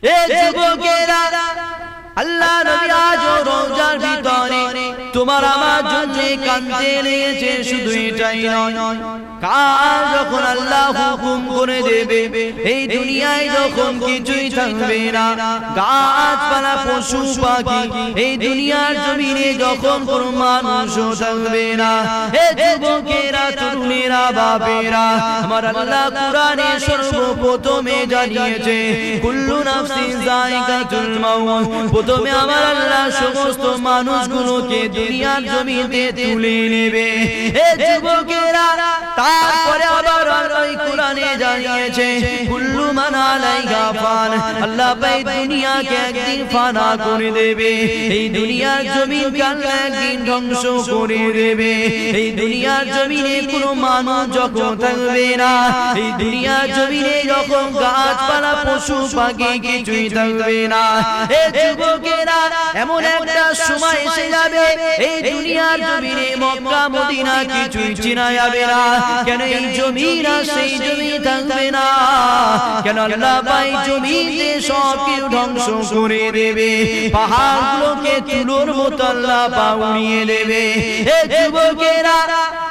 এ যুবকেরা, আল্লাহ নবী আজ রওজার ভিতরে তোমার আমার জন্য কাঁদতে লেগেছে। শুধু এটাই নয়, কাল যখন আল্লাহ হুকুম করে দেবে এই দুনিয়ায় যখন কিছুই থাকবে না, গাছপালা পশু পাখি এই দুনিয়ার জমিনে যখন কোনো মানুষও থাকবে না, হে যুবকেরা, তরুণেরা, বাপেরা, আমার আল্লাহ কোরআনে সর্বপ্রথমে জানিয়েছে কুল্লু নাফসিন যায়িকাতুল মাউত। প্রথমে আমার আল্লাহ সমস্ত মানুষগুলোকে দুনিয়ার জমিতে তুলে নেবে। হে যুবকেরা, তারপরে আবার আল্লাহ কোরআনে জানিয়েছে কুল্লু মান আলাইহা ফান। আল্লাহ পাক দুনিয়াকে একদিন ফানা করে দেবে। এই দুনিয়ার জমিনকে আল্লাহ একদিন ধ্বংস করে দেবে। এই দুনিয়ার জমিনে কোনো মানুষ যখন থাকবে না, এই দুনিয়ার জমিনে যখন গাছপালা পশু পাখি কিছুই থাকবে না, হে যুবকেরা, এমন একটা সময় এসে যাবে এই দুনিয়ার জমিনে মক্কা মদিনা কিছুই চেনা যাবে না। কেন এই জমিন আর সেই জমি থাকবে না? কেন আল্লাহ পাক জমিতে সব কিছু ধ্বংস করে দেবে। পাহাড়গুলোকে তুলোর মতো আল্লাহ পাক উড়িয়ে দেবে। হে যুবকেরা,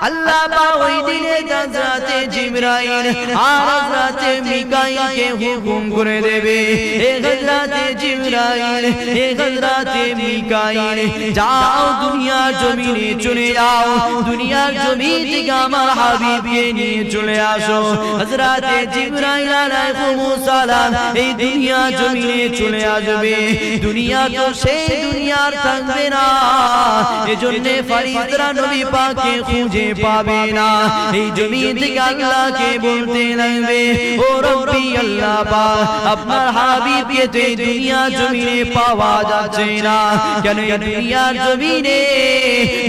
আল্লাহ পাক ওই দিনে হযরতে জিবরাইল আর হযরতে মিকাইলকে হুকুম করে দেবে, হে হযরতে জিবরাইল, হে হযরতে মিকাইল, যাও দুনিয়ার জমিনে চলে যাও, দুনিয়ার জমিন থেকে আমার হাবিবকে নিয়ে চলে আসো। হযরতে জিবরাইল আলাইহিস সালাম এই দুনিয়া জমিনে চলে আসবে। দুনিয়া তো সেই দুনিয়ার থাকবে না, এজন্য ফেরেশতারা নবী পাককে খুঁজে পাবে না। এই জমিন থেকে আল্লাহকে বলতে লাগবে, ও রব্বি আল্লাহ পাক, আপনার হাবিবকে তো এই দুনিয়া জমিনে পাওয়া যাচ্ছে না। কেন এই দুনিয়ার জমিনে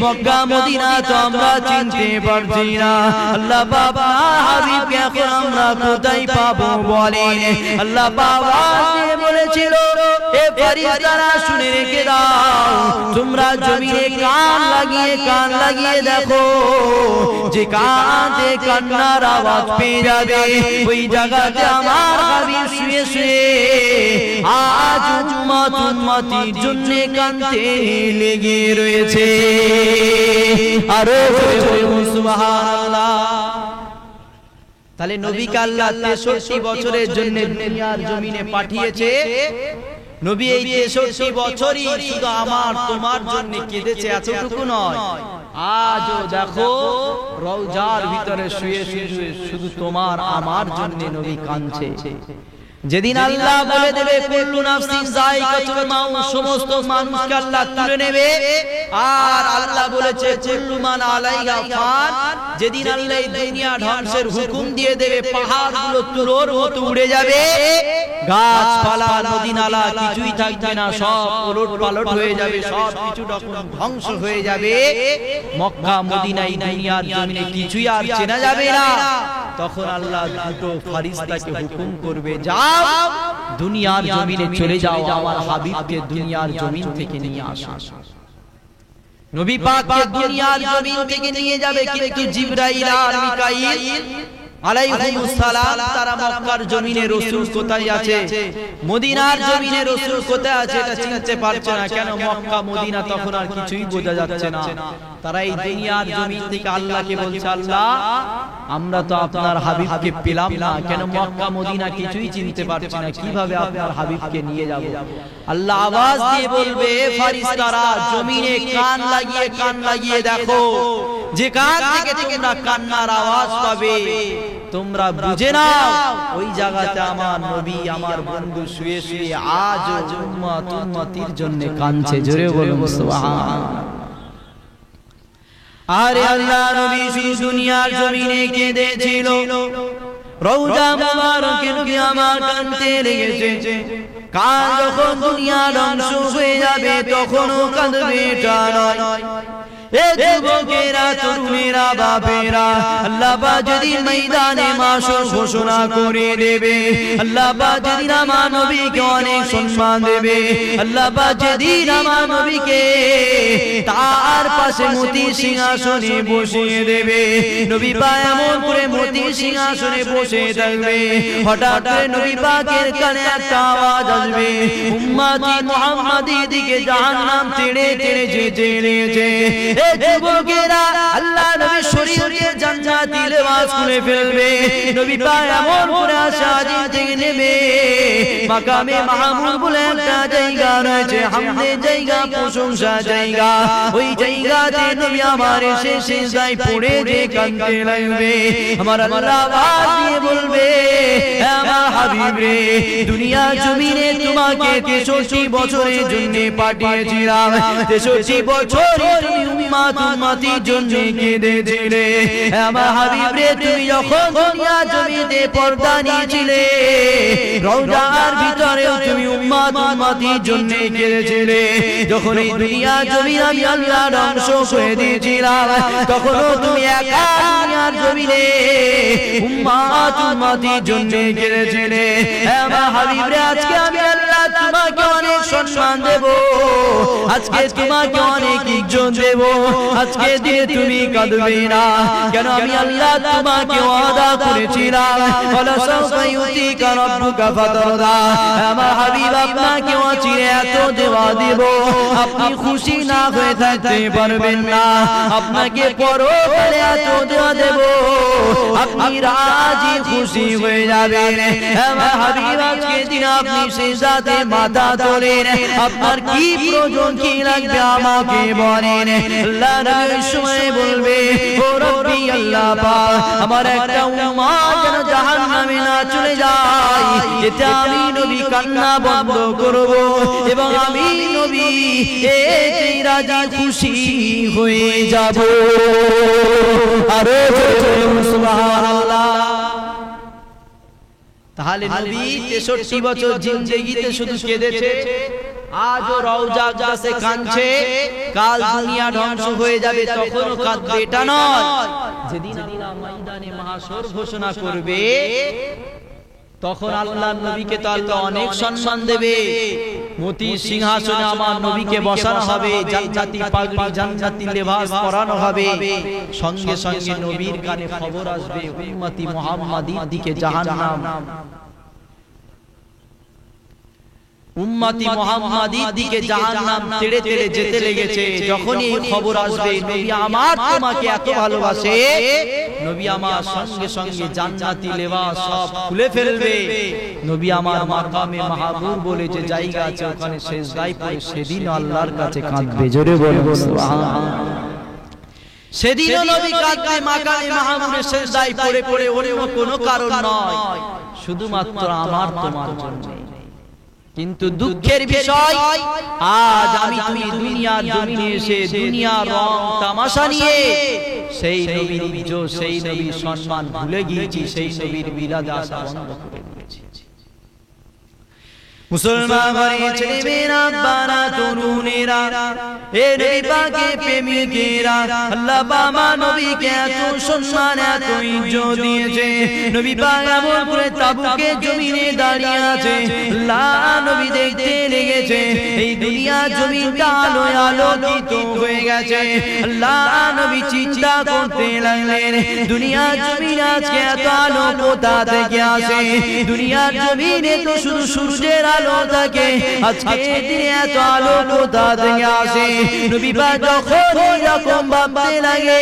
মক্কা মদিনা তো আমরা চিনতে পারছি না। আল্লাহ বাবা হাবিবকে এখন আমরা কোথায় পাবো বলেন? আল্লাহ বাবা বলেছিল, এ ফেরেশতারা শুনে রেখে দাও, তোমরা জমিনে কান লাগিয়ে দেখো, যে কানে কান্নার আওয়াজ পেয়ে যাবে ওই জায়গাতে আমার হাবিব শুয়ে শুয়ে আজ উম্মতির জন্য কাঁদতে লেগে রয়েছে। আরো সুবহানাল্লাহ। তাহলে নবীকে আল্লাহ 63 বছরের জন্য দুনিয়ার জমিনে পাঠিয়েছে। নবী এই 63 বছরই শুধু আমার তোমার জন্য কেঁদেছে, এতটুকু নয়, আজও দেখো রওজার ভিতরে শুয়ে শুয়ে শুধু তোমার আমার জন্য নবী কাঁদছে। যেদিন আল্লাহ বলে দেবে কুল্লু নাফসিন যায়িকাতুল মাউত, সমস্ত মানুষকে আল্লাহ তুলে নেবে, আর আল্লাহ বলেছে কুল্লু মান আলাইহা ফান, যেদিন আল্লাহ এই দুনিয়া ধ্বংসের হুকুম দিয়ে দেবে, পাহাড়গুলো তুলোর মতো উড়ে যাবে, গাছপালা নদী নালা কিছুই থাকবে না, সব ওলট পালট হয়ে যাবে, সব কিছু ধ্বংস হয়ে যাবে, মক্কা মদিনা এই দুনিয়ার জমিনে কিছুই আর চেনা যাবে না। তখন আল্লাহ দুটো ফেরেশতাকে হুকুম করবে, যাও দুনিয়ার জমিনে চলে যাও, আমার হাবিবকে দুনিয়ার জমিন থেকে নিয়ে আসো। নবী পাককে দুনিয়ার জমিন থেকে নিয়ে যাবে, কিন্তু জিবরাইল আর মিকাইল আলাইহিস সালাম তারা মক্কার জমিনে রাসূল কোথায় আছে, মদিনার জমিনে রাসূল কোথায় আছে এটা চিনতে পারছে না। কেন? মক্কা মদিনা তখন আর কিছুই বোঝা যাচ্ছে না। তারা এই দুনিয়ার জমিন থেকে আল্লাহকে বলছে, আল্লাহ আমরা তো আপনার হাবিবকে পেলাম না, কেন মক্কা মদিনা কিছুই চিনতে পারছি না, কিভাবে আপনার হাবিবকে নিয়ে যাব? আল্লাহ আওয়াজ দিয়ে বলবে, ফেরেশতারা জমিনে কান লাগিয়ে দেখো, যে কান থেকে তোমরা কান্নার আওয়াজ পাবে তোমরা বুঝে নাও ওই জায়গাতে আমার নবী আমার বন্ধু শুয়ে শুয়ে আজ উম্মতির জন্য কাঁদছে। জোরে বলুন সুবহানাল্লাহ। আরে আল্লাহ নবী শুধু দুনিয়ার জমিনে কেঁদেছিল, রওজা মুবারকে নবী আমার কাঁদতে লেগেছে। কাল যখন দুনিয়া ধ্বংস হয়ে যাবে তখনও কাঁদবে, এটা নয়, এ যুবকেরা তরুণেরা বাপেরা আল্লাহ পাক যেদিন ময়দানে মাশর ঘোষণা করে দেবে আল্লাহ পাক যেদিন আমার নবীকে অনেক সম্মান দেবে আল্লাহ পাক যেদিন আমার নবীকে তার পাশে মতি সিংহাসনে বসিয়ে দেবে নবী পাক এমন করে মতি সিংহাসনে বসে থাকবে হঠাৎ করে নবী পাকের কানে একটা আওয়াজ আসবে উম্মতি মুহাম্মাদি দিকে জাহান্নাম তেড়ে তেড়ে যেতে লেগেছে এ যুবকেরা আল্লাহ নবী শরীরে জান্নাতি লেবাস খুলে ফেলবে নবী পাক এমন করে আশাদিন থেকে নেবে মাকামে মাহমুদ বলে একটা জায়গা রয়েছে হামদের জায়গা প্রশংসা জায়গা ওই জায়গাতে নবী আমার এসে সিজদায় পড়ে যে কাঁদতে লাগবে আমার আল্লাহ আওয়াজ দিয়ে বলবে আমার হাবিব রে দুনিয়া জমিনে তোমাকে 63 বছরের জন্য পাঠিয়েছিলাম 63 বছর তুমি উম্মতির জন্য কেঁদেছিলে আমার হাবিব রে তুমি যখন দুনিয়া জমিনে পর্দা নিয়েছিলে রওজার ভিতরেও তুমি উম্মতির জন্য কেঁদেছিলে যখন এই দুনিয়া জমিন আমি আল্লাহ ধ্বংস করে দিয়েছিলাম তখনও তুমি একা দুনিয়ার জমিনে উম্মতির জন্য কেঁদেছিলে আমার হাবিব রে আজকে আমি আল্লাহ তোমাকে অনেক সম্মান দেব আজকে তোমাকে অনেক ইজ্জত দেব আজকে দিনে তুমি কাঁদবে না কেন আমি আল্লাহ তোমাকে ওয়াদা করেছিলাম ওয়ালা সাউফা ইউতিকা রাব্বুকা ফাতারদা আমার হাবিব আপনাকে অচিরে এত দেওয়া দেব আপনি খুশি না হয়ে থাকতে পারবেন না আপনাকে পরকালে এত দেওয়া দেব আপনি রাজি খুশি হয়ে যাবেন আমার হাবিব আজকে দিন আপনি সিজদাতে মাথা তোলেন আপনার কি প্রয়োজন কি লাগবে আমাকে বলেন আল্লাহ নবী সময় বলবে ও রব্বি আল্লাহ পাক আমার একটা উম্মত যেন জাহান্নামে না চলে যায় এতে আমি নবী কান্না বন্ধ করব এবং আমি নবী এতে রাজি খুশি হয়ে যাব আরে সুবহানাল্লাহ তাহলে নবী 63 বছর জিন্দেগিতে শুধু কেঁদেছে আজও রওজা কাছে কাঁদছে কাল দুনিয়া ধ্বংস হয়ে যাবে তখনও কাঁদবে এটা নয় যেদিন আল্লাহ ময়দানে মাহশর ঘোষণা করবে তখন আল্লাহর নবীকে তো আল্লাহ অনেক সম্মান দেবে মতি সিংহাসনে আমার নবীকে বসানো হবে জান্নাতি পাগড়ি জান্নাতি লেবাস পরানো হবে সঙ্গে সঙ্গে নবীর কানে খবর আসবে উম্মতি মুহাম্মাদির দিকে জাহান্নাম উম্মতি মুহাম্মাদির দিকে জাহান্নাম তেড়ে তেড়ে যেতে লেগেছে যখনই এই খবর আসবে নবী আমার তোমাকে এত ভালোবাসে নবী আমার সঙ্গে সঙ্গে জান্নাতি লেবাস সব খুলে ফেলবে নবী আমার মাকামে মাহমুদ বলে যে জায়গা আছে ওখানে সিজদায় পড়ে সেদিন আল্লাহর কাছে কাঁদবে জোরে বলুন সুবহানাল্লাহ সেদিনও নবী কাঁদবে মাকামে মাহমুদের সিজদায় পড়ে পড়ে অন্য কোনো কারণ নয় শুধুমাত্র আমার তোমার জন্য কিন্তু দুঃখের বিষয় আজ আমি তুমি দুনিয়ার জমিনে এসে দুনিয়ার রং তামাশা নিয়ে সেই নবীর ইজ্জত সেই নবীর সম্মান ভুলে গিয়েছি সেই নবীর মিলাদে আসা বন্ধ করে দিয়েছি মুসলমান ঘরে ছেলেমেয়েরা বানা তরুণেরা এ নবী পাকের প্রেমিকেরা আল্লাহ বাবা নবীকে এত সম্মান এত ইজ্জত দিয়েছে নবী পাক এমন করে তাবুকে জমিনে দাঁড়িয়ে আছে আল্লাহ নবী দেখতে লেগেছে এই দুনিয়া জমিনটা আলোয় আলোকিত হয়ে গেছে আল্লাহ নবী চিন্তা করতে লাগলেন দুনিয়া জমিন আজকে এত আলো কোথা থেকে আসে দুনিয়ার জমিনে তো শুধু সূর্যের আলো থাকে আজকে দিনে এত আলো কোথা থেকে আসে নবী পাক যখন এরকম ভাবতে লাগে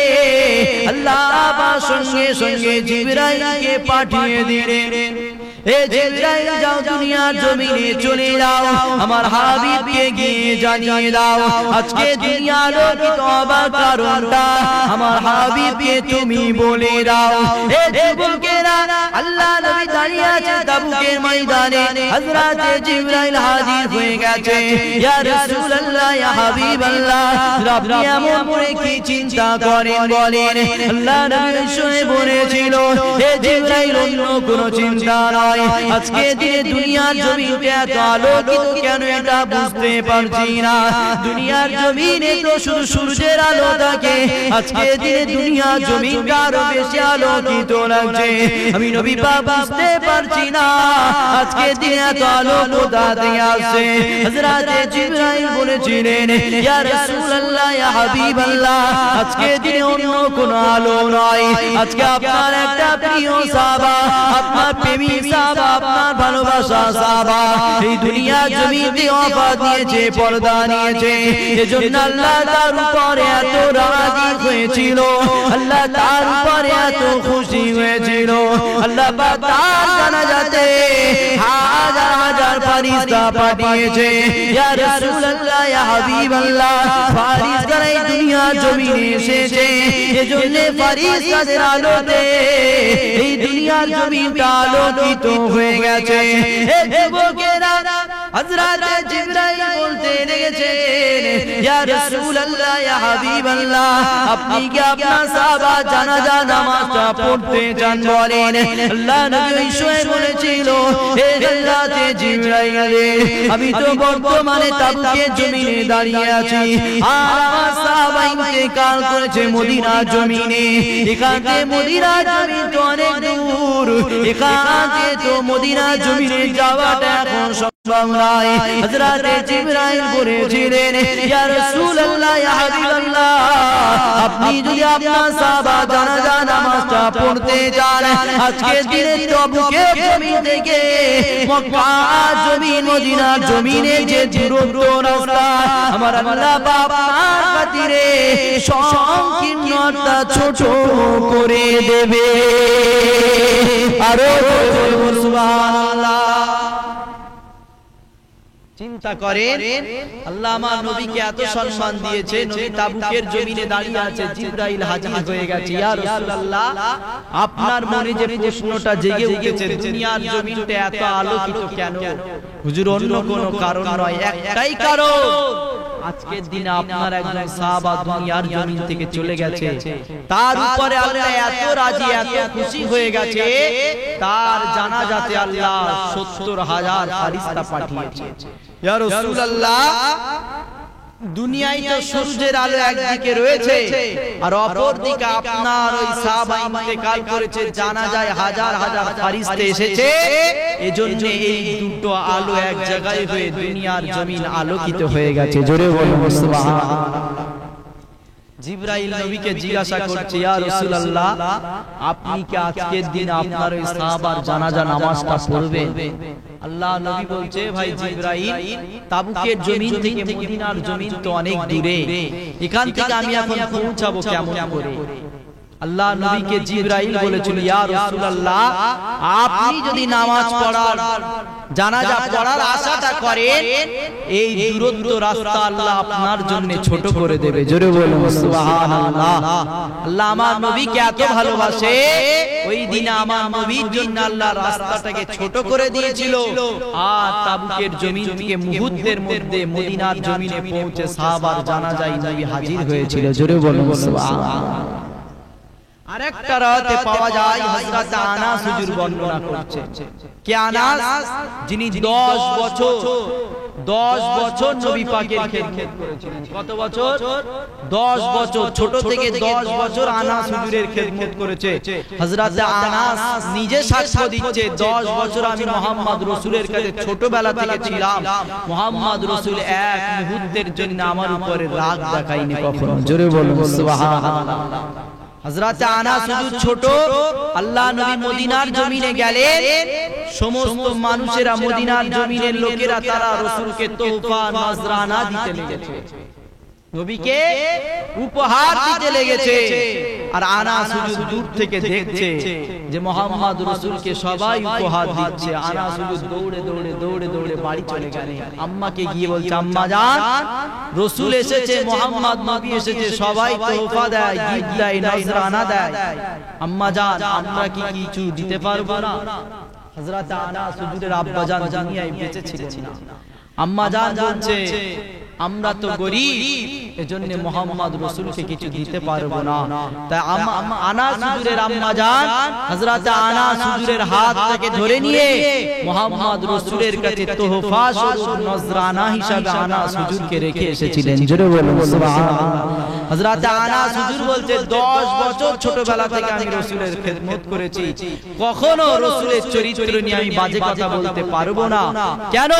আল্লাহ পাক সঙ্গে সঙ্গে জিবরাইলকে পাঠিয়ে দিলেন এ জিবরাইল যাও দুনিয়ার জমিনে চলে যাও আমার হাবিবকে গিয়ে জানিয়ে দাও আজকে দুনিয়ার আলোকিত হবার কারণটা আমার হাবিবকে তুমি বলে দাও এ যুবকেরা আল্লাহ নবী দাঁড়িয়ে আছে তাবুকের ময়দানে হযরত জিবরাইল হাজির হয়ে গেছে ইয়া রাসূলুল্লাহ ইয়া হাবিবাল্লাহ আপনি এমন করে কি চিন্তা করেন বলেন আল্লাহ নবী শুনে বলেছিল হে জিবরাইল অন্য কোনো চিন্তা নয় আজকে দিনে দুনিয়ার জমিতে এত আলোকিত কেন এটা বুঝতে পারছি না দুনিয়ার জমিনে তো শুধু সূর্যের আলো থাকে আজকে দিনে দুনিয়ার জমিনটা আরো বেশি আলোকিত লাগছে আমি নবী পাক বুঝতে পারছি না আজকে দিনে এত আলো কোথা থেকে আসছে হযরত জিবরাইল বলেছিলেন ইয়া রাসূলুল্লাহ ইয়া হাবিবাল্লাহ আজকে দিনে অন্য কোনো আলো নয় আজকে আপনার একটা প্রিয় সাহাবা আপনার প্রেমী সাহাবা আপনার ভালোবাসা সাহাবা এই দুনিয়া জমিতে ওয়াফাত নিয়েছে পর্দা নিয়েছে এজন্য আল্লাহ তার উপরে এত রাজি হয়েছিল আল্লাহ তার উপরে এত খুশি হয়েছিল আল্লাহ পাক তার জানাজাতে হাজার হাজার ফেরেশতা পাঠিয়েছে ইয়া রাসূলুল্লাহ ইয়া হাবিবাল্লাহ ফেরেশতারা এই দুনিয়া জমিনে এসেছে এজন্য ফেরেশতাদের আলোতে এই দুনিয়ার জমিনটা আলোকিত হয়ে গেছে হে যুবকেরা হযরত জিবরাইল বলতে লেগেছেন ইয়া রাসূলুল্লাহ ইয়া হাবিবাল্লাহ আপনি কি আপনার সাহাবা জানাজা নামাজটা পড়তে চান বলেন আল্লাহ নবী শুয়ে বলেছিল হে হযরত জিবরাইল আমি তো বর্তমানে তাবুকের জমিনে দাঁড়িয়ে আছি আর আমার সাহাবা ইন্তেকাল করেছে মদিনার জমিনে এখান থেকে মদিনার জমিন তো অনেক দূর এখান থেকে তো মদিনার জমিনে যাওয়াটা এখন সম্ভব নয় হযরত জিবরাইল বলেছিলেন ইয়া রাসূলুল্লাহ ইয়া হাবিবাল্লাহ আপনি যদি আপনার সাহাবা জানাজা নামাজটা পড়তে চান আজকে দিনে তাবুকের জমিন থেকে মক্কা জমিন মদিনার জমিনে যে দূরত্ব রাস্তা আমার আল্লাহ পাক আপনার খাতিরে সংকীর্ণতা ছোট করে দেবে আরো সুবহানাল্লাহ চিন্তা করেন আল্লাহ আমার নবীকে এত সম্মান দিয়েছে নবী তাবুকের জমিনে দাঁড়িয়ে আছে জিবরাইল হাজির হয়ে গেছে ইয়া রাসূলুল্লাহ আপনার মনে যে প্রশ্নটা জেগে উঠেছে দুনিয়ার জমিনটা এত আলোকিত কেন হুজুর অন্য কোনো কারণ নয় একটাই কারণ আজকের দিনে আপনার একজন সাহাবা দুনিয়ার জমিন থেকে চলে গেছে তার উপরে আল্লাহ এত রাজি এত খুশি হয়ে গেছে তার জানাজাতে আল্লাহ ৭০,০০০ ফেরেশতা পাঠিয়েছে ইয়া রাসূলুল্লাহ দুনিয়ায় তো সূর্যের আলো একদিকে রয়েছে আর অপর দিকে আপনার ওই সাহাবা ইন্তেকাল করেছে জানাজায় হাজার হাজার ফেরেশতা এসেছে এজন্য এই দুটো আলো এক জায়গায় হয়ে দুনিয়ার জমিন আলোকিত হয়ে গেছে জোরে বলুন সুবহানাল্লাহ জিবরাইল নবীকে জিজ্ঞাসা করছে ইয়া রাসূলুল্লাহ আপনি কি আজকের দিন আপনার ওই সাহাবার জানাজা নামাজটা পড়বেন আল্লাহ নবী বলছে ভাই জিবরাইল তাবুকের জমিন থেকে মদিনার জমিন তো অনেক দূরে এখান থেকে আমি এখন পৌঁছাবো কেমন করে আল্লাহ নবীকে জিবরাইল বলেছিল ইয়া রাসূলুল্লাহ আপনি যদি নামাজ পড়ার জানাজা পড়ার আশাটা করেন এই দূরত্ব রাস্তা আল্লাহ আপনার জন্য ছোট করে দেবে জোরে বলুন সুবহানাল্লাহ আল্লাহ আমার নবীকে এত ভালোবাসে ওই দিন আমার নবীর জন্য আল্লাহ রাস্তাটাকে ছোট করে দিয়েছিল আর তাবুকের জমিন থেকে মুহূর্তের মধ্যে মদিনার জমিনে পৌঁছে সাহাবার জানাজায় নবী হাজির হয়েছিল জোরে বলুন সুবহানাল্লাহ আরেকটা রাতে পাওয়া যায় হযরত আনাস হুজুর বর্ণনা করছেন কে আনাস যিনি 10 বছর নবী পাকের খেদমত করেছিলেন কত বছর 10 বছর ছোট থেকে 10 বছর আনাস হুজুরের খেদমত করেছে হযরত আনাস নিজে সাক্ষ্য দিচ্ছে 10 বছর আমি মুহাম্মদ রাসূলের কাছে ছোটবেলা থেকে ছিলাম মুহাম্মদ রাসূল এক মুহূর্তের জন্য আমার উপরে রাগ দেখায়নি কখনো জোরে বলুন সুবহানাল্লাহ হযরত আনাস হুজুর ছোট আল্লাহ নবী মদিনার জমিনে গেলেন সমস্ত মানুষেরা মদিনার জমিনের লোকেরা তারা রাসূলকে তোহফা নজরানা দিতে লেগেছে নবীকে উপহার দিতে লেগেছে। আর আনাস হুজুর দূর থেকে দেখছে যে মুহাম্মদ রাসূলকে সবাই উপহার দিচ্ছে। আনাস হুজুর দৌড়ে দৌড়ে দৌড়ে দৌড়ে বাড়ি চলে গেলেন। আম্মাকে গিয়ে বলছে, আম্মা জান, রাসূল এসেছে, মুহাম্মদ নবী এসেছে, সবাই তোহফা দেয়, গিফট দেয়, নজরানা দেয়। আম্মা জান, আমরা কি কিছু দিতে পারবো না? হযরত আনাস হুজুরের আব্বা জান দুনিয়ায় বেঁচে ছিলেন না। আম্মা জান বলছে, আমরা তো গরীব, এজন্য মুহাম্মদ রাসূলকে কিছু দিতে পারবো না। তাই আনাস হুজুরের আম্মা জান হযরত আনাস হুজুরের হাত থেকে ধরে নিয়ে মুহাম্মদ রাসূলের কাছে তোহফা স্বরূপ নজরানা হিসাবে আনাস হুজুরকে রেখে এসেছিলেন। জোরে বলুন সুবহানাল্লাহ। হযরত আনাস হুজুর বলতে 10 বছর ছোটবেলা থেকে আমি রাসূলের খেদমত করেছি, কখনো রাসূলের চরিত্র নিয়ে আমি বাজে কথা বলতে পারবো না। কেন?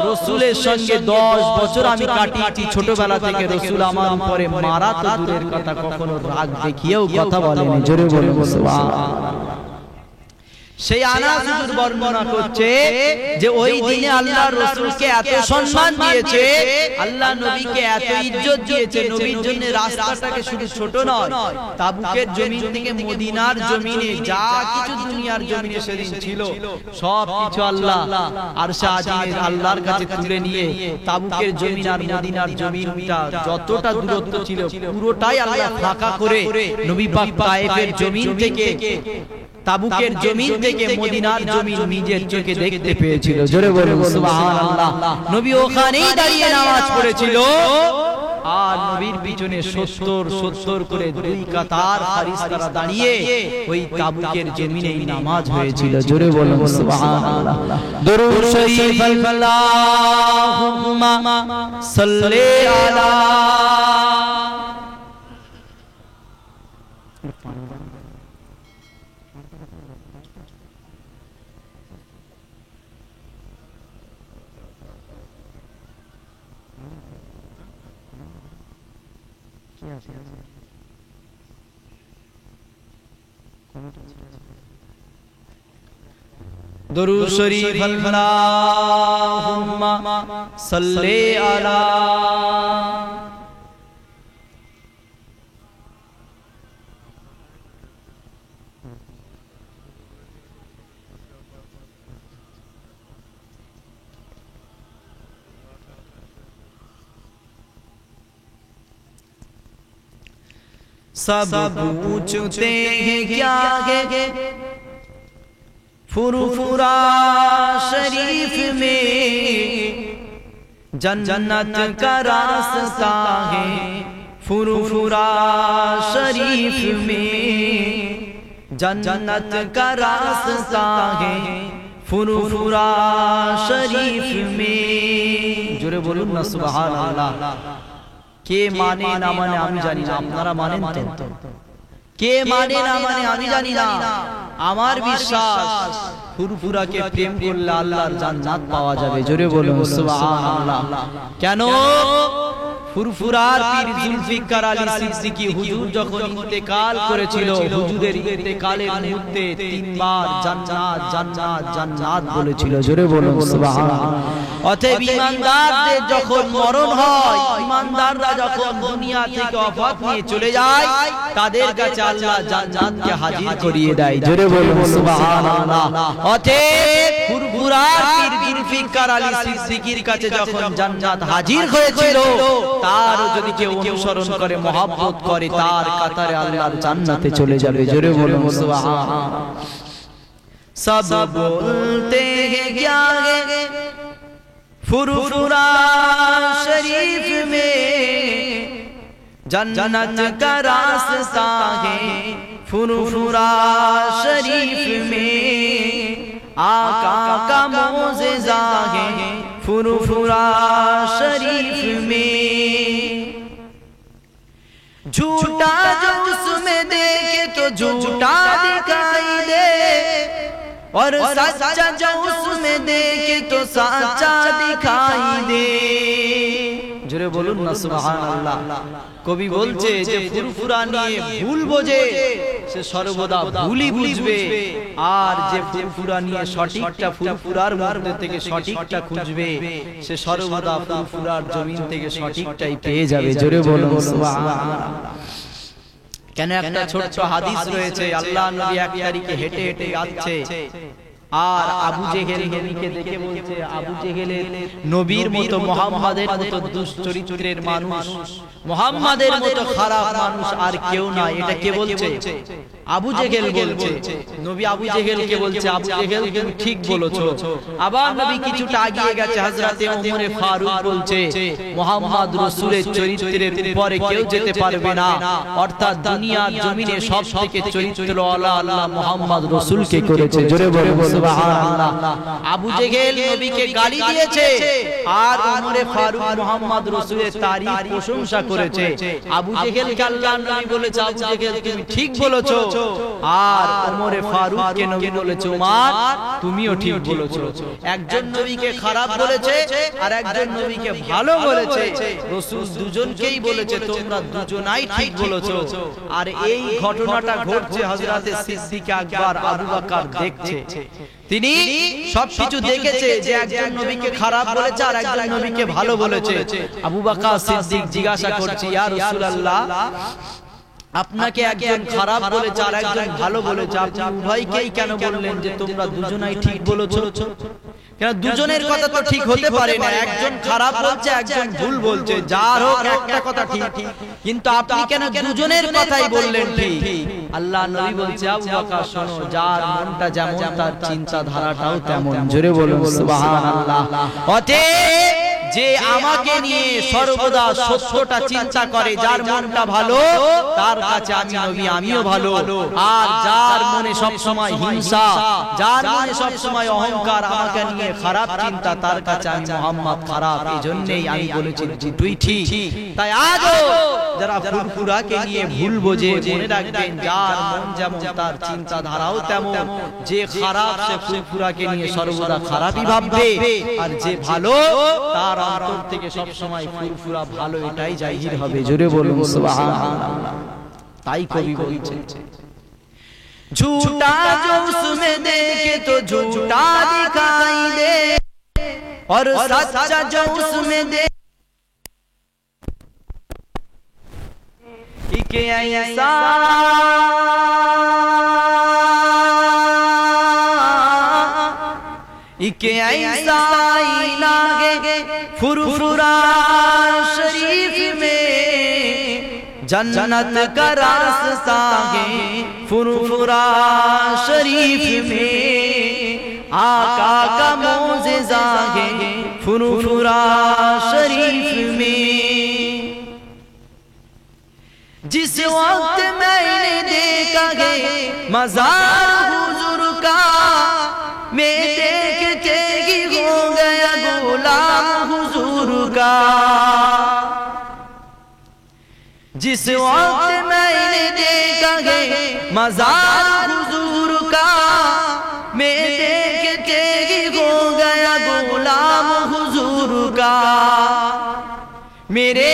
রাসূলের সঙ্গে 10 বছর আমি কাটিয়েছি ছোটবেলা থেকে। রাসূল আমার উপরে মারা তো দূরের কথা, কখনো রাগ দেখিয়েও কথা বলেনি। জোরে বলুন সুবহানাল্লাহ। সেই আনাস হুজুর বর্ণনা করছে যে ওই দিনে আল্লাহর রাসূলকে এত সম্মান দিয়েছে, আল্লাহ নবীকে এত ইজ্জত দিয়েছে, নবীর জন্য রাস্তাটাকে শুধু ছোট নয়, তাবুকের জমিন থেকে মদিনার জমিনে যা কিছু দুনিয়ার জমিনে সেদিন ছিল সব কিছু আল্লাহ আরশে আজিমে আল্লাহর কাছে তুলে নিয়ে তাবুকের জমিন আর মদিনার জমিনটা যতটা দূরত্ব ছিল পুরোটাই আল্লাহ ফাঁকা করে নবী পাক তায়েফের জমিন থেকে, তাবুকের জমিন থেকে মদিনার জমিন নিজের চোখে দেখতে পেয়েছিল। জোরে বলুন সুবহানাল্লাহ। নবী ওখানেই দাঁড়িয়ে নামাজ পড়েছিল, আর নবীর পিছনে 70 করে 2 কাতার ফারিস্তারা দাঁড়িয়ে ওই তাবুকের জমিনেই নামাজ হয়েছিল। জোরে বলুন সুবহানাল্লাহ। দরুদ শরীফ আল্লাহুম্মা সাল্লি আলা दुरूद शरीफ अल्लाहुम्मा सल्ली अला सब पूछते हैं क्या है फुरफुरा शरीफ में, जन्नत का रास्ता है फुरफुरा शरीफ में, जन्नत का रास्ता है फुरफुरा शरीफ में। जोरे बोलून ना सुभान अल्लाह। কে মানে না মানে আমি জানি না, আপনারা মানেন তো? কে মানে না মানে আমি জানি না। আমার বিশ্বাস ফুরফুরাকে প্রেম করলে আল্লাহর জান্নাত পাওয়া যাবে। জোরে বলুন সুবহানাল্লাহ। কেন? ফুরফুরার পীর জুলফিকার আলী সিদ্দিকী হুজুর যখন ইন্তেকাল করেছিল, হুজুরের ইন্তেকালের মুহূর্তে 3 বার জান্নাত জান্নাত জান্নাত বলেছিল। জোরে বলুন সুবহানাল্লাহ। অতএব ঈমানদারদের যখন মরণ হয়, ঈমানদাররা যখন দুনিয়া থেকে ওফাত নিয়ে চলে যায়, তাদের কাছে আল্লাহ জান্নাতকে হাজির করিয়ে দেয়। জোরে বলুন সুবহানাল্লাহ। অতএব ফুরফুরার পীর জুলফিকার আলী সিদ্দিকীর কাছে যখন জান্নাত হাজির হয়েছিল, তার যদি কেউ অনুসরণ করে মহব্বত করে, তার কাতারে আল্লাহর জান্নাতে চলে যাবে। জোরে বলুন সুবহানাল্লাহ। সব বলতে हैं क्या है फुरफुरा शरीफ में, जन्नत का रास्ता है फुरफुरा शरीफ में, आका का मौज़िज़ा है फुरफुरा शरीफ में। झूठा जो उसमें देखे तो झूठा दिखाई दे, और सच्चा जो उसमें देखे तो सच्चा दिखाई दे। জোরে বলুন না সুবহানাল্লাহ। কবি বলছে যে ফুরফুরা নিয়ে ভুল বোঝে সে সর্বদা ভুলই বুঝবে, আর যে ফুরফুরা নিয়ে সঠিকটা ফুরফুরার মধ্যে থেকে সঠিকটা খুঁজবে সে সর্বদা ফুরফুরার জমিন থেকে সঠিকটাই পেয়ে যাবে। জোরে বলুন সুবহানাল্লাহ। কেন একটা ছোট্ট হাদিস রয়েছে, আল্লাহ নবী এক তারিখে হেঁটে হেঁটে যাচ্ছে, আর আবু জেহেল নবীকে দেখে বলছে, আবু জেহেলের নবীর মতো মুহাম্মাদের মতো দুশ্চরিত্রের মানুষ, মুহাম্মাদের মতো খারাপ মানুষ আর কেউ না। এটা কে বলছে? আবু জেহেল বলছে। নবী আবু জেহেলকে বলছে, আবু জেহেল তুমি ঠিক বলেছো। আবার নবী কিছুটা এগিয়ে গেছে, হযরতে ওমর ফারুক বলছে মুহাম্মদ রাসূলের চরিত্রের উপরে কেউ যেতে পারবে না, অর্থাৎ দুনিয়ার জমিনে সবথেকে চরিত্রওয়ালা আল্লাহ মুহাম্মদ রাসূলকে করেছে। জোরে বলুন সুবহানাল্লাহ। আবু জেহেল নবীকে গালি দিয়েছে, আর ওমর ফারুক মুহাম্মদ রাসূলের তারিফ প্রশংসা করেছে। আবু জেহেলকে আল্লাহ নবী বলেছে, আবু জেহেল তুমি ঠিক বলেছো, আর ওমর ফারুককে নবী বলেছে, ওমর তুমিও ঠিক বলেছো। একজন নবীকে খারাপ বলেছে আর একজন নবীকে ভালো বলেছে, রাসূল দুজনকেই বলেছে তোমরা দুজনাই ঠিক বলেছো। আর এই ঘটনাটা ঘটছে হযরতে সিদ্দিক আকবর আবু বকর দেখছে, তিনি সবকিছু দেখেছে যে একজন নবীকে খারাপ বলেছে আর একজন নবীকে ভালো বলেছে। আবু বকর সিদ্দিক জিজ্ঞাসা করছে, ইয়া রাসূলুল্লাহ আপনাকে একজন খারাপ বলেছে আর একজন ভালো বলেছে, আপনি উভয়কেই কেন বললেন যে তোমরা দুজনাই ঠিক বলেছো? কেন দুজনের কথা তো ঠিক হতে পারে না, একজন খারাপ বলছে একজন ভুল বলছে, যার হোক একটা কথা ঠিক, কিন্তু আপনি কেন দুজনের কথাই বললেন ঠিক? আল্লাহ নবী বলছে, আবু বকর শোনো, যার মনটা যেমন তার চিন্তা ধারাটাও তেমন। জোরে বলুন সুবহানাল্লাহ। অতএব যে আমাকে নিয়ে সর্বদা সত্যটা চিন্তা করে, যার মনটা ভালো তার কাছে আমি নবী আমিও ভালো, আর যার মনে সব সময় হিংসা, যার মনে সব সময় অহংকার, আমাকে নিয়ে খারাপ চিন্তা, তার কাছে আমি মুহাম্মদ খারাপ। এজন্যই আমি বলেছি দুই ঠিক। তাই আজও যারা ফুরফুরাকে নিয়ে ভুল বোঝে, মনে রাখবেন যার মন যেমন তার চিন্তা ধারাও তেমন। যে খারাপ সে ফুরফুরাকে নিয়ে সর্বদা খারাপই ভাববে, আর যে ভালো তার অন্তর থেকে সব সময় ফুরফুরা ভালো এটাই জাহির হবে। জোরে বলুন সুবহানাল্লাহ। তাই কবি বলছে, झूठा जो उसमें देखे तो झूठा दिखाई दे, और सच्चा जो उसमें देखे ऐसा इके ऐसा लागे फुरफुरा शरीफ में, जन्नत का रास्ता है फुरफुरा शरीफ में, आका का मौजिज़ा है फुरफुरा शरीफ में। जिस वक्त मैंने देखा है मज़ार हुजूर का, मैं देखते ही हो गया गुलाम हुजूर का। जिस वक्त मैंने देखा है मज़ार हुजूर का, मैं देखते ही हो गया गुलाम हुजूर का। मेरे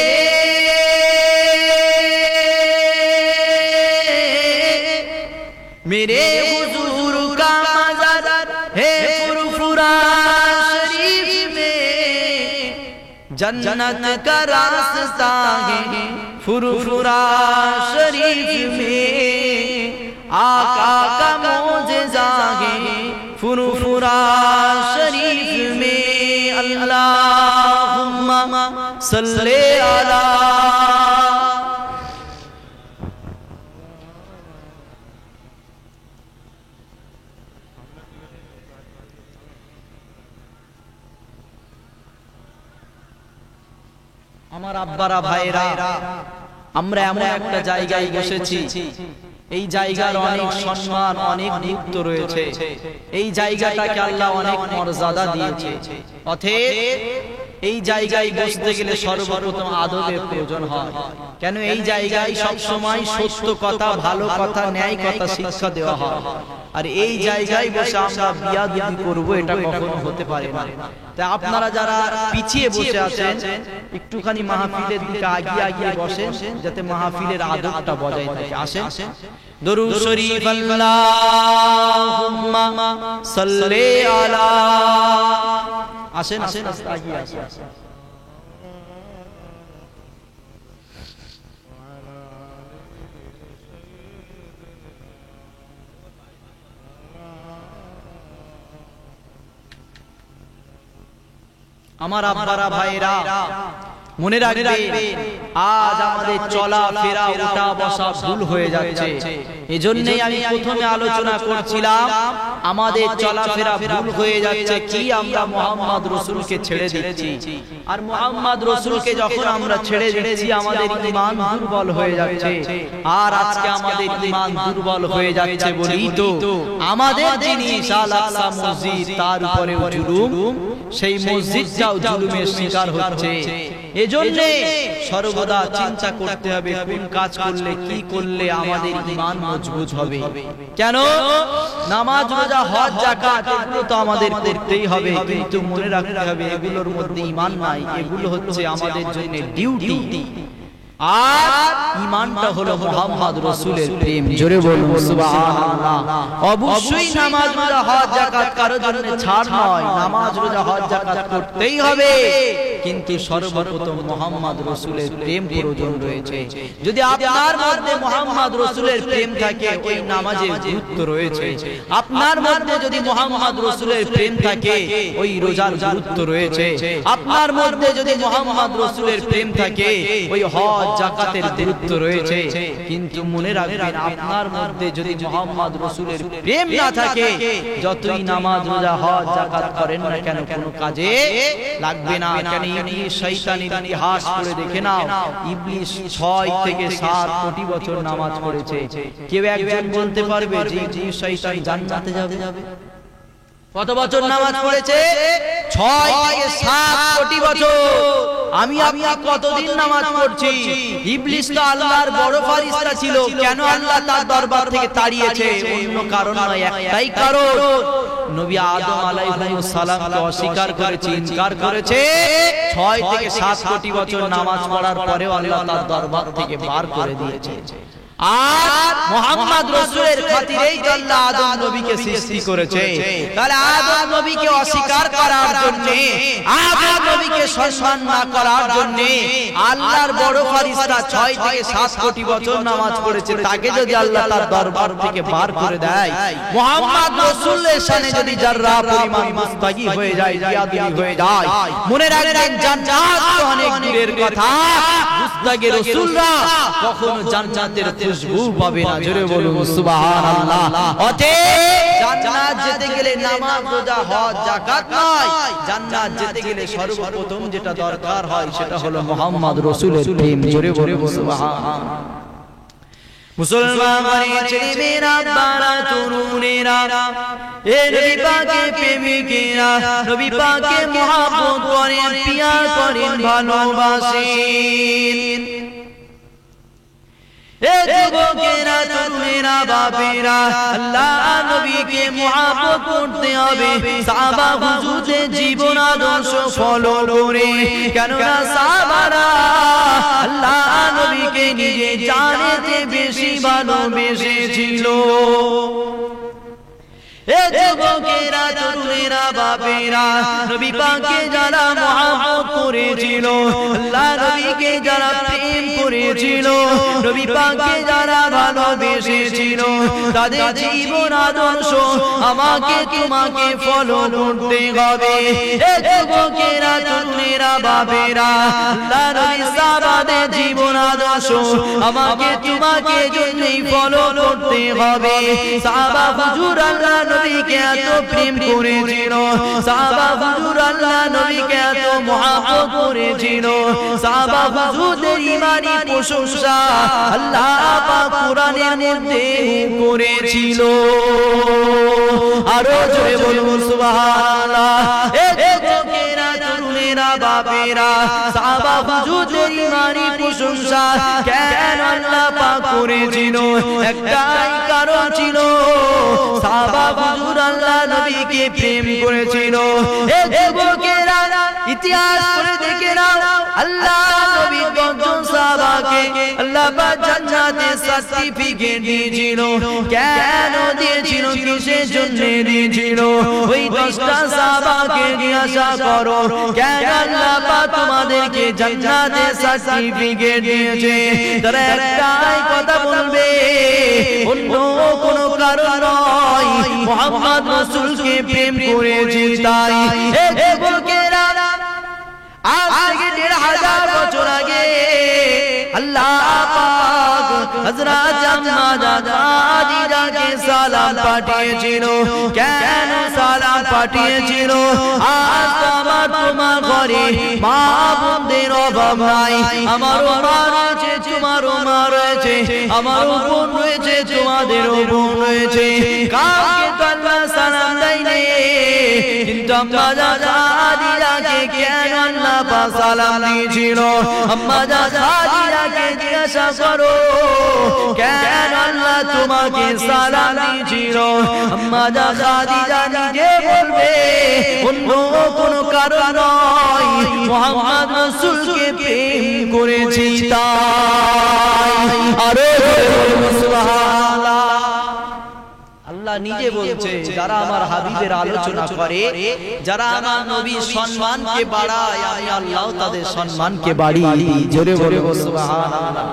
हुजूर का मज़ार है फुरफुरा शरीफ में, जन्नत का रास्ता है फुरफुरा शरीफ में, आका का मौजिज़ा है फुरफुरा शरीफ में। अल्लाहुम्मा सल्ले अला। আমার আব্বারা ভাইরা, আমরা এমন একটা জায়গায় বসেছি, এই জায়গার অনেক সম্মান, অনেক গুরুত্ব রয়েছে। এই জায়গাটাকে আল্লাহ অনেক মর্যাদা দিয়েছে। অতএব এই জায়গায় বসতে গেলে সর্বপ্রথম আদবের প্রয়োজন হয়। কেন এই জায়গায় সব সময় সত্য কথা, ভালো কথা, ন্যায় কথা শিক্ষা দেওয়া হয়। আর এই জায়গায় বসে আমরা বিয়াদবি করব, এটা কখনো হতে পারে না। তাই আপনারা যারা পিছিয়ে বসে আছেন একটুখানি মাহফিলের দিকে আগিয়ে আগিয়ে বসেন, যাতে মাহফিলের আদবটা বজায় থাকে। আসেন দরুদ শরীফ আল্লাহুম্মা সাল্লি আলা, আসেন আসেন আগিয়ে আসেন। আমার আব্বারা ভাইরা মনে রাখবেন, আজ আমাদের চলা ফেরা উঠা বসা ভুল হয়ে যাচ্ছে। এজন্যই আমি প্রথমে আলোচনা করছিলাম আমাদের চলাফেরা ভুল হয়ে যাচ্ছে কি, আমরা মুহাম্মদ রাসূলকে ছেড়ে দিচ্ছি। আর মুহাম্মদ রাসূলকে যখন আমরা ছেড়ে দিচ্ছি আমাদের ঈমান দুর্বল হয়ে যাচ্ছে। আর আজকে আমাদের ঈমান দুর্বল হয়ে যাচ্ছে বলেই তো আমাদের যিনি আল আকসা মসজিদ তার উপরেও জুলুম, সেই মসজিদটাও জুলুমের শিকার হচ্ছে। এজন্য সর্বদা চিন্তা করতে হবে কোন কাজ করলে কি করলে আমাদের ঈমান মজবুত হবে। কেন? নামাজ রোজা হজ যাকাত এগুলো তো আমাদের করতেই হবে, কিন্তু মনে রাখতে হবে এগুলোর মধ্যে ঈমান নাই। এগুলো হচ্ছে আমাদের জন্য ডিউটি। আর ঈমানটা হলো মুহাম্মদ রাসূলের প্রেম। জোরে বলুন সুবহানাল্লাহ। অবশ্যই নামাজ রোজা হজ যাকাত কারোর জন্য ছাড় নয়, নামাজ রোজা হজ যাকাত করতেই হবে, কিন্তু সর্বপ্রথম মুহাম্মদ রাসূলের প্রেম প্রয়োজন রয়েছে। যদি আপনার মধ্যে মুহাম্মদ রাসূলের প্রেম থাকে ওই নামাজে গুরুত্ব রয়েছে। আপনার মধ্যে যদি মুহাম্মদ রাসূলের প্রেম থাকে ওই রোজার গুরুত্ব রয়েছে। আপনার মধ্যে যদি মুহাম্মদ রাসূলের প্রেম থাকে ওই হজ যাকাতের গুরুত্ব রয়েছে। কিন্তু মনে রাখবেন আপনার মধ্যে যদি মুহাম্মদ রাসূলের প্রেম না থাকে যতই নামাজ রোজা হজ যাকাত করেন না কেন কোনো কাজে লাগবে না। কেন ইবলিস শয়তানের ইতিহাস পড়ে দেখে নাও, ইবলিস 6 থেকে 7 কোটি বছর নামাজ পড়েছে। কেউ একজন বলতে পারবে যে ইবলিস শয়তান জান্নাতে যাবে? কত বছর নামাজ পড়েছে? 6 থেকে 7 কোটি বছর। আমি আপনি কতদিন নামাজ পড়ছি? ইবলিস তো আল্লাহর বড় ফেরেশতা ছিল, কেন আল্লাহ তার দরবার থেকে তাড়িয়েছে? অন্য কারণ নয়, একটাই কারণ, নবী আদম আলাইহিস সালামকে অস্বীকার করেছে, ইনকার করেছে। 6 থেকে 7 কোটি বছর নামাজ পড়ার পরেও আল্লাহ তার দরবার থেকে বার করে দিয়েছে। আর মুহাম্মদ রাসূলের খাতিরেই আল্লাহ আদম নবীকে সৃষ্টি করেছে। তাহলে আদম নবীকে অস্বীকার করার জন্য, আদম নবীকে সম্মান না করার জন্য আল্লাহর বড় ফেরেশতা 6 থেকে 7 কোটি বছর নামাজ পড়েছে, তাকে যদি আল্লাহ তার দরবার থেকে বার করে দেয়, মুহাম্মদ রাসূলের শানে যদি যাররা পরিমাণ মুস্তাগী হয়ে যায়, জিয়াদি হয়ে যায়, মনে রাখবেন জান্নাত তো অনেক দূরের কথা, মুস্তাগী রাসূলরা কখনো জান্নাতের খুশবু পাবে না। জোরে বলুন সুবহানাল্লাহ। অতএব জান্নাত যেতে গেলে নামাজ রোজা হজ যাকাত নয়, জান্নাত যেতে গেলে সর্বপ্রথম যেটা দরকার হয় সেটা হলো মুহাম্মদ রাসূলের প্রেম। জোরে বলুন সুবহানাল্লাহ। মুসলমানের ছেলেমেয়েরা, বাবা তরুণেরা, এ নবী পাকের প্রেমিকেরা, নবী পাকে মহব্বত করেন, পিয়া করেন, ভালোবাসেন। এ যুবকেরা, তরুণেরা, বাপেরা, আল্লাহ নবীকে মহব্বত করতে হবে। সাহাবা হুজুরদের জীবন আদর্শ ফলো করে, কেননা সাহাবারা আল্লাহ নবীকে নিজে জানেতে বেশি ভালোবেসেছিল। এ যুবকেরা, তরুণেরা, বাপেরা, নবী পাককে যারা মহব্বত করেছিল, আল্লাহ নবীকে যারা প্রেম করেছিল, নবী পাককে যারা ভালোবেসেছিল, তাদের জীবন আদর্শ আমাকে তোমাকে ফলো করতে হবে। এ যুবকেরা, তরুণেরা, বাপেরা, আল্লাহ নবী সাহাবাদের জীবন আদর্শ আমাকে তোমাকে জন্যই ফলো করতে হবে। সাহাবা হুজুর আল্লাহ নবীকে এত প্রেম করেছিল, সাহাবা হুজুর আল্লাহ নবীকে এত মহব্বত করেছিল, সাহাবা হুজুরদের ঈমানি প্রশংসা আল্লাহ পাক কোরআনের মধ্যে করেছিল। আরো জোরে বলুন সুবহানাল্লাহ। এ যুবকেরা, তরুণেরা, তরুণেরা বাপেরা সাহাবা হুজুরদের ঈমানি প্রশংসা কেন আল্লাহ পাক করেছিল একটাই কারণ ছিল সাহাবা হুজুর আল্লাহ নবীকে প্রেম করেছিল এ যুবকেরা ইতিহাস পড়ে দেখে নাও আল্লাহ নবী কতজন সাহাবাকে আল্লাহ পাক জান্নাতে সার্টিফিকেট দিয়েছিল কেন দিয়েছিল কিসের জন্য দিয়েছিল ওই 10টা সাহাবাকে জিজ্ঞাসা করো কেন আল্লাহ পাক তোমাদেরকে জান্নাতে সার্টিফিকেট দিয়েছে তারা একটাই কথা বলবে অন্য কোনো কারণ নয় মুহাম্মদ রাসূলকে প্রেম করেছি তাই এ যুবকেরা আজ থেকে 1500 বছর আগে আল্লাহ পাক হযরত খাদিজাকে সালাম পাঠিয়েছিল কেন সালাম পাঠিয়েছিল আজ আমার তোমার ঘরে মা বোনদের অভাব নাই আমারও মা রয়েছে তোমারও মা রয়েছে আমারও বোন রয়েছে তোমাদেরও বোন রয়েছে কাউকে তো আল্লাহ সালাম দেয়নি কিন্তু আম্মা খাদিজাকে কেন আল্লাহ পাক সালাম দিয়েছিল আম্মা খাদিজাকে জিজ্ঞাসা করো কেন আল্লাহ তোমাকে সালাম দিয়েছিল আম্মা খাদিজা নিজে বলবে অন্য কোনো কারণ নয় মুহাম্মদ রাসূলকে প্রেম করেছি তাই আরে সুবহানাল্লাহ আল্লাহ নিজে বলছে যারা আমার হাবিবের আলোচনা করে যারা আমার নবীর সম্মানকে বাড়ায় আমি আল্লাহ তাদের সম্মানকে বাড়িয়ে দিই জোরে বলে সুবহানাল্লাহ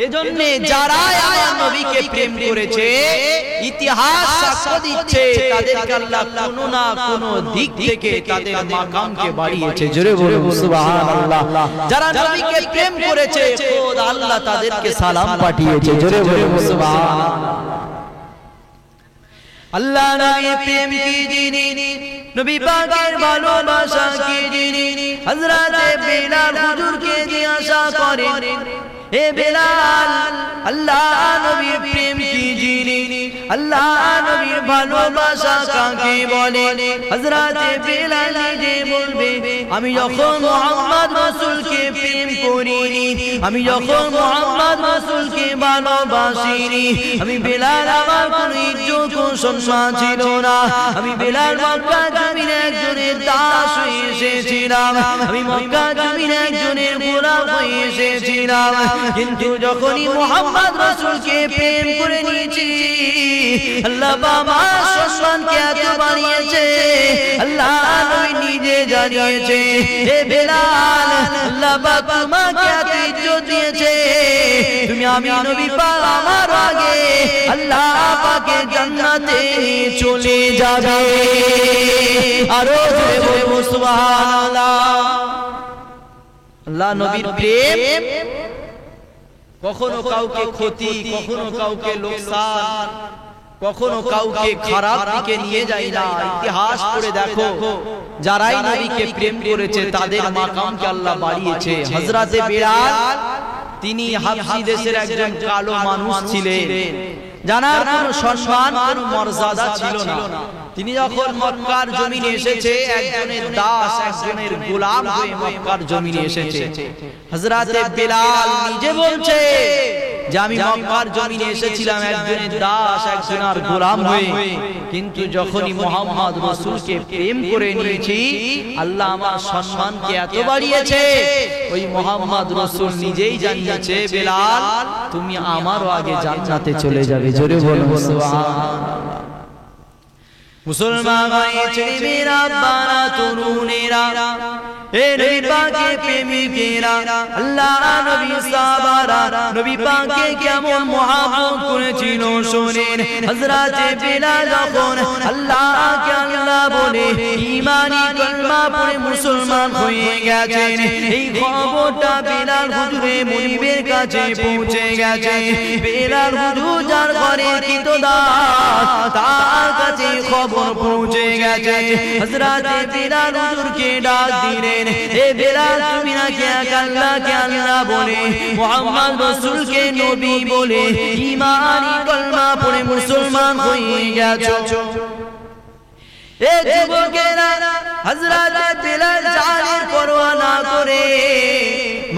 এজন্য যারা আমার নবীকে প্রেম করেছে ইতিহাস সাক্ষ্য দিচ্ছে তাদেরকে আল্লাহ কোনো না কোনো দিক থেকে তাদের মাকামকে বাড়িয়েছে জোরে বলে সুবহানাল্লাহ যারা নবীকে প্রেম করেছে খোদ আল্লাহ তাদেরকে সালাম পাঠিয়েছে জোরে বলে সুবহানাল্লাহ আল্লাহ নবী প্রেম কি জিনি নবী পাকের ভালোবাসা কি জিনি হযরত বেলাল হুজুরকে জিজ্ঞাসা করেন এ বেলাল আল্লাহ নবীর প্রেম কি জিনি আল্লাহ নবীর ভালোবাসা কাকে বলে হযরত বেলাল নিজে বলবে আমি যখন মুহাম্মদ রাসূলকে প্রেম করিনি আমি যখন মুহাম্মদ রাসূলকে ভালোবাসিনি আমি বেলাল আমার কোনো ইজ্জত ও সম্মান ছিল না আমি বেলাল মক্কা জমিনে একজনের দাস হয়ে এসেছিলাম আমি মক্কা জমিনে একজনের গোলাম হয়ে এসেছিলাম কিন্তু যখনই মুহাম্মদ রাসূলকে প্রেম করে নিয়েছি আল্লাহ আমার সম্মানকে এত বাড়িয়েছে আল্লাহ নবী নিজে জানিয়েছে হে বেলাল আল্লাহ পাক তোমাকে এত ইজ্জত দিয়েছে তুমি আমি নবী পাক আমার আগে আল্লাহ পাকের জান্নাতে চলে যাবে আরো জোরে বলবো সুবহানাল্লাহ আল্লাহ নবীর প্রেম কখনো কাউকে ক্ষতি কখনো কাউকে লোকসান কখনো কাউকে খারাপ দিকে নিয়ে যায় না ইতিহাস পড়ে দেখো যারাই নবীকে প্রেম করেছে তাদের মাকামকে আল্লাহ বাড়িয়েছে হযরত বেলাল তিনি হাবশী দেশের একজন কালো মানুষ ছিলেন জানার কোনো সম্মান কোনো মর্যাদা ছিল না তিনি যখন মক্কার জমিনে এসেছে একজনের দাস একজনের গোলাম হয়ে মক্কার জমিনে এসেছে হযরত বেলাল নিজে বলছে যে আমি মক্কার জমিনে এসেছিলাম একজনের দাস একজনের গোলাম হয়ে কিন্তু যখনই মুহাম্মদ রাসূলকে প্রেম করে নিয়েছি আল্লাহ আমার সম্মানকে এত বাড়িয়েছে ওই মুহাম্মদ রাসূল নিজেই জানিয়েছে বেলাল তুমি আমারও আগে জান্নাতে চলে যাবে জোরে বলুন সুবহানাল্লাহ মুসলমান ভাই ছেলেমেয়েরা বানা তরুণেরা এ নবী পাকের প্রেমিকেরা আল্লাহ নবী সাহাবারা নবী পাককে কেমন মুহাব্বত করেছিল শুনেন হযরত বেলাল যখন আল্লাহকে আল্লাহ বলে ঈমানি কলমা পড়ে মুসলমান হয়ে গেছেন এই খবরটা বেলাল হুজুরের মুনিবের কাছে পৌঁছে গেছে বেলাল হুজুর যার ঘরে কৃতদাস তার কাছে খবর পৌঁছে গেছে হযরত বেলাল হুজুরকে ডাক দিলেন এ বেলাল তুমি নাকি আল্লাহকে আল্লাহ বলে মুহাম্মদ রাসূলকে নবী বলে ঈমানি কলমা পড়ে মুসলমান হয়ে গেছো এ যুবকেরা হযরত বিলাল জানের পরোয়া না করে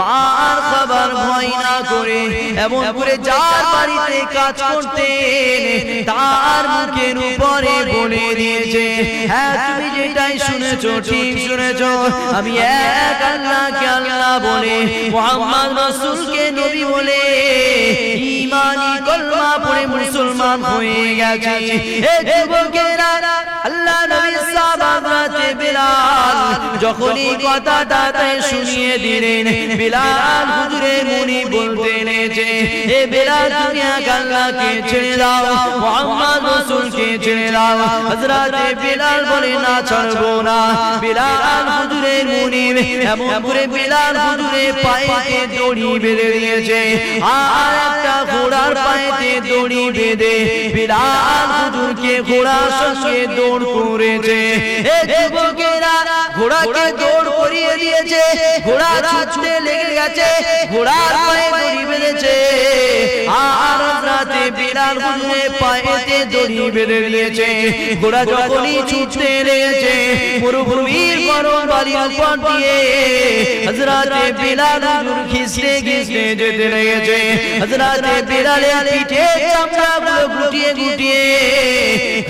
মার খাবার ভয় না করে এমন করে যার বাড়িতে কাজ করতেন তার মুখের উপরে বলে দিয়েছে, হ্যাঁ তুমি যেটাই শুনেছো ঠিক শুনেছো, আমি এক আল্লাহকে আল্লাহ বলে মুহাম্মদ রাসূলকে নবী বলে ঈমানি কলমা পড়ে মুসলমান হয়ে গেছি। এ যুবকেরা আল্লাহ নবী সাহাবাতে বিলাল যখনই কথাটা তাই শুনিয়ে দিলেন, বিলাল হুজুরের মুনি বলতে নেছে, এ বিলাল তুমি আল্লাহকে ছেড়ে দাও, মুহাম্মদ রাসূলকে ছেড়ে দাও। হযরত বিলাল বলে না ছাড়বো না। বিলাল হুজুরের মুনি এমন করে বিলাল হুজুরের পায়েতে দড়ি বেঁধে দিয়েছে, আর একটা ঘোড়ার পায়েতে দড়ি বেঁধে বিলাল হুজুরকে ঘোড়ার সঙ্গে দৌড় করেছে। এ যুবকেরা ঘোড়াকে দৌড় করিয়ে দিয়েছে, ঘোড়া ছুটতে লেগে গেছে, ঘোড়ার পায়ে দড়ি বেঁধেছে, আর রাতে বিলাল হুজুরের পায়েতে দড়ি বেঁধে দিয়েছে। ঘোড়া যখনই ছুটতে লেগেছে মরুভূমির গরম বালির উপর দিয়ে হযরত বিলাল হুজুর ঘিসতে ঘিসতে যেতে লেগেছে। হযরত বিলালের পিঠে চামড়াগুলো গুটিয়ে গুটিয়ে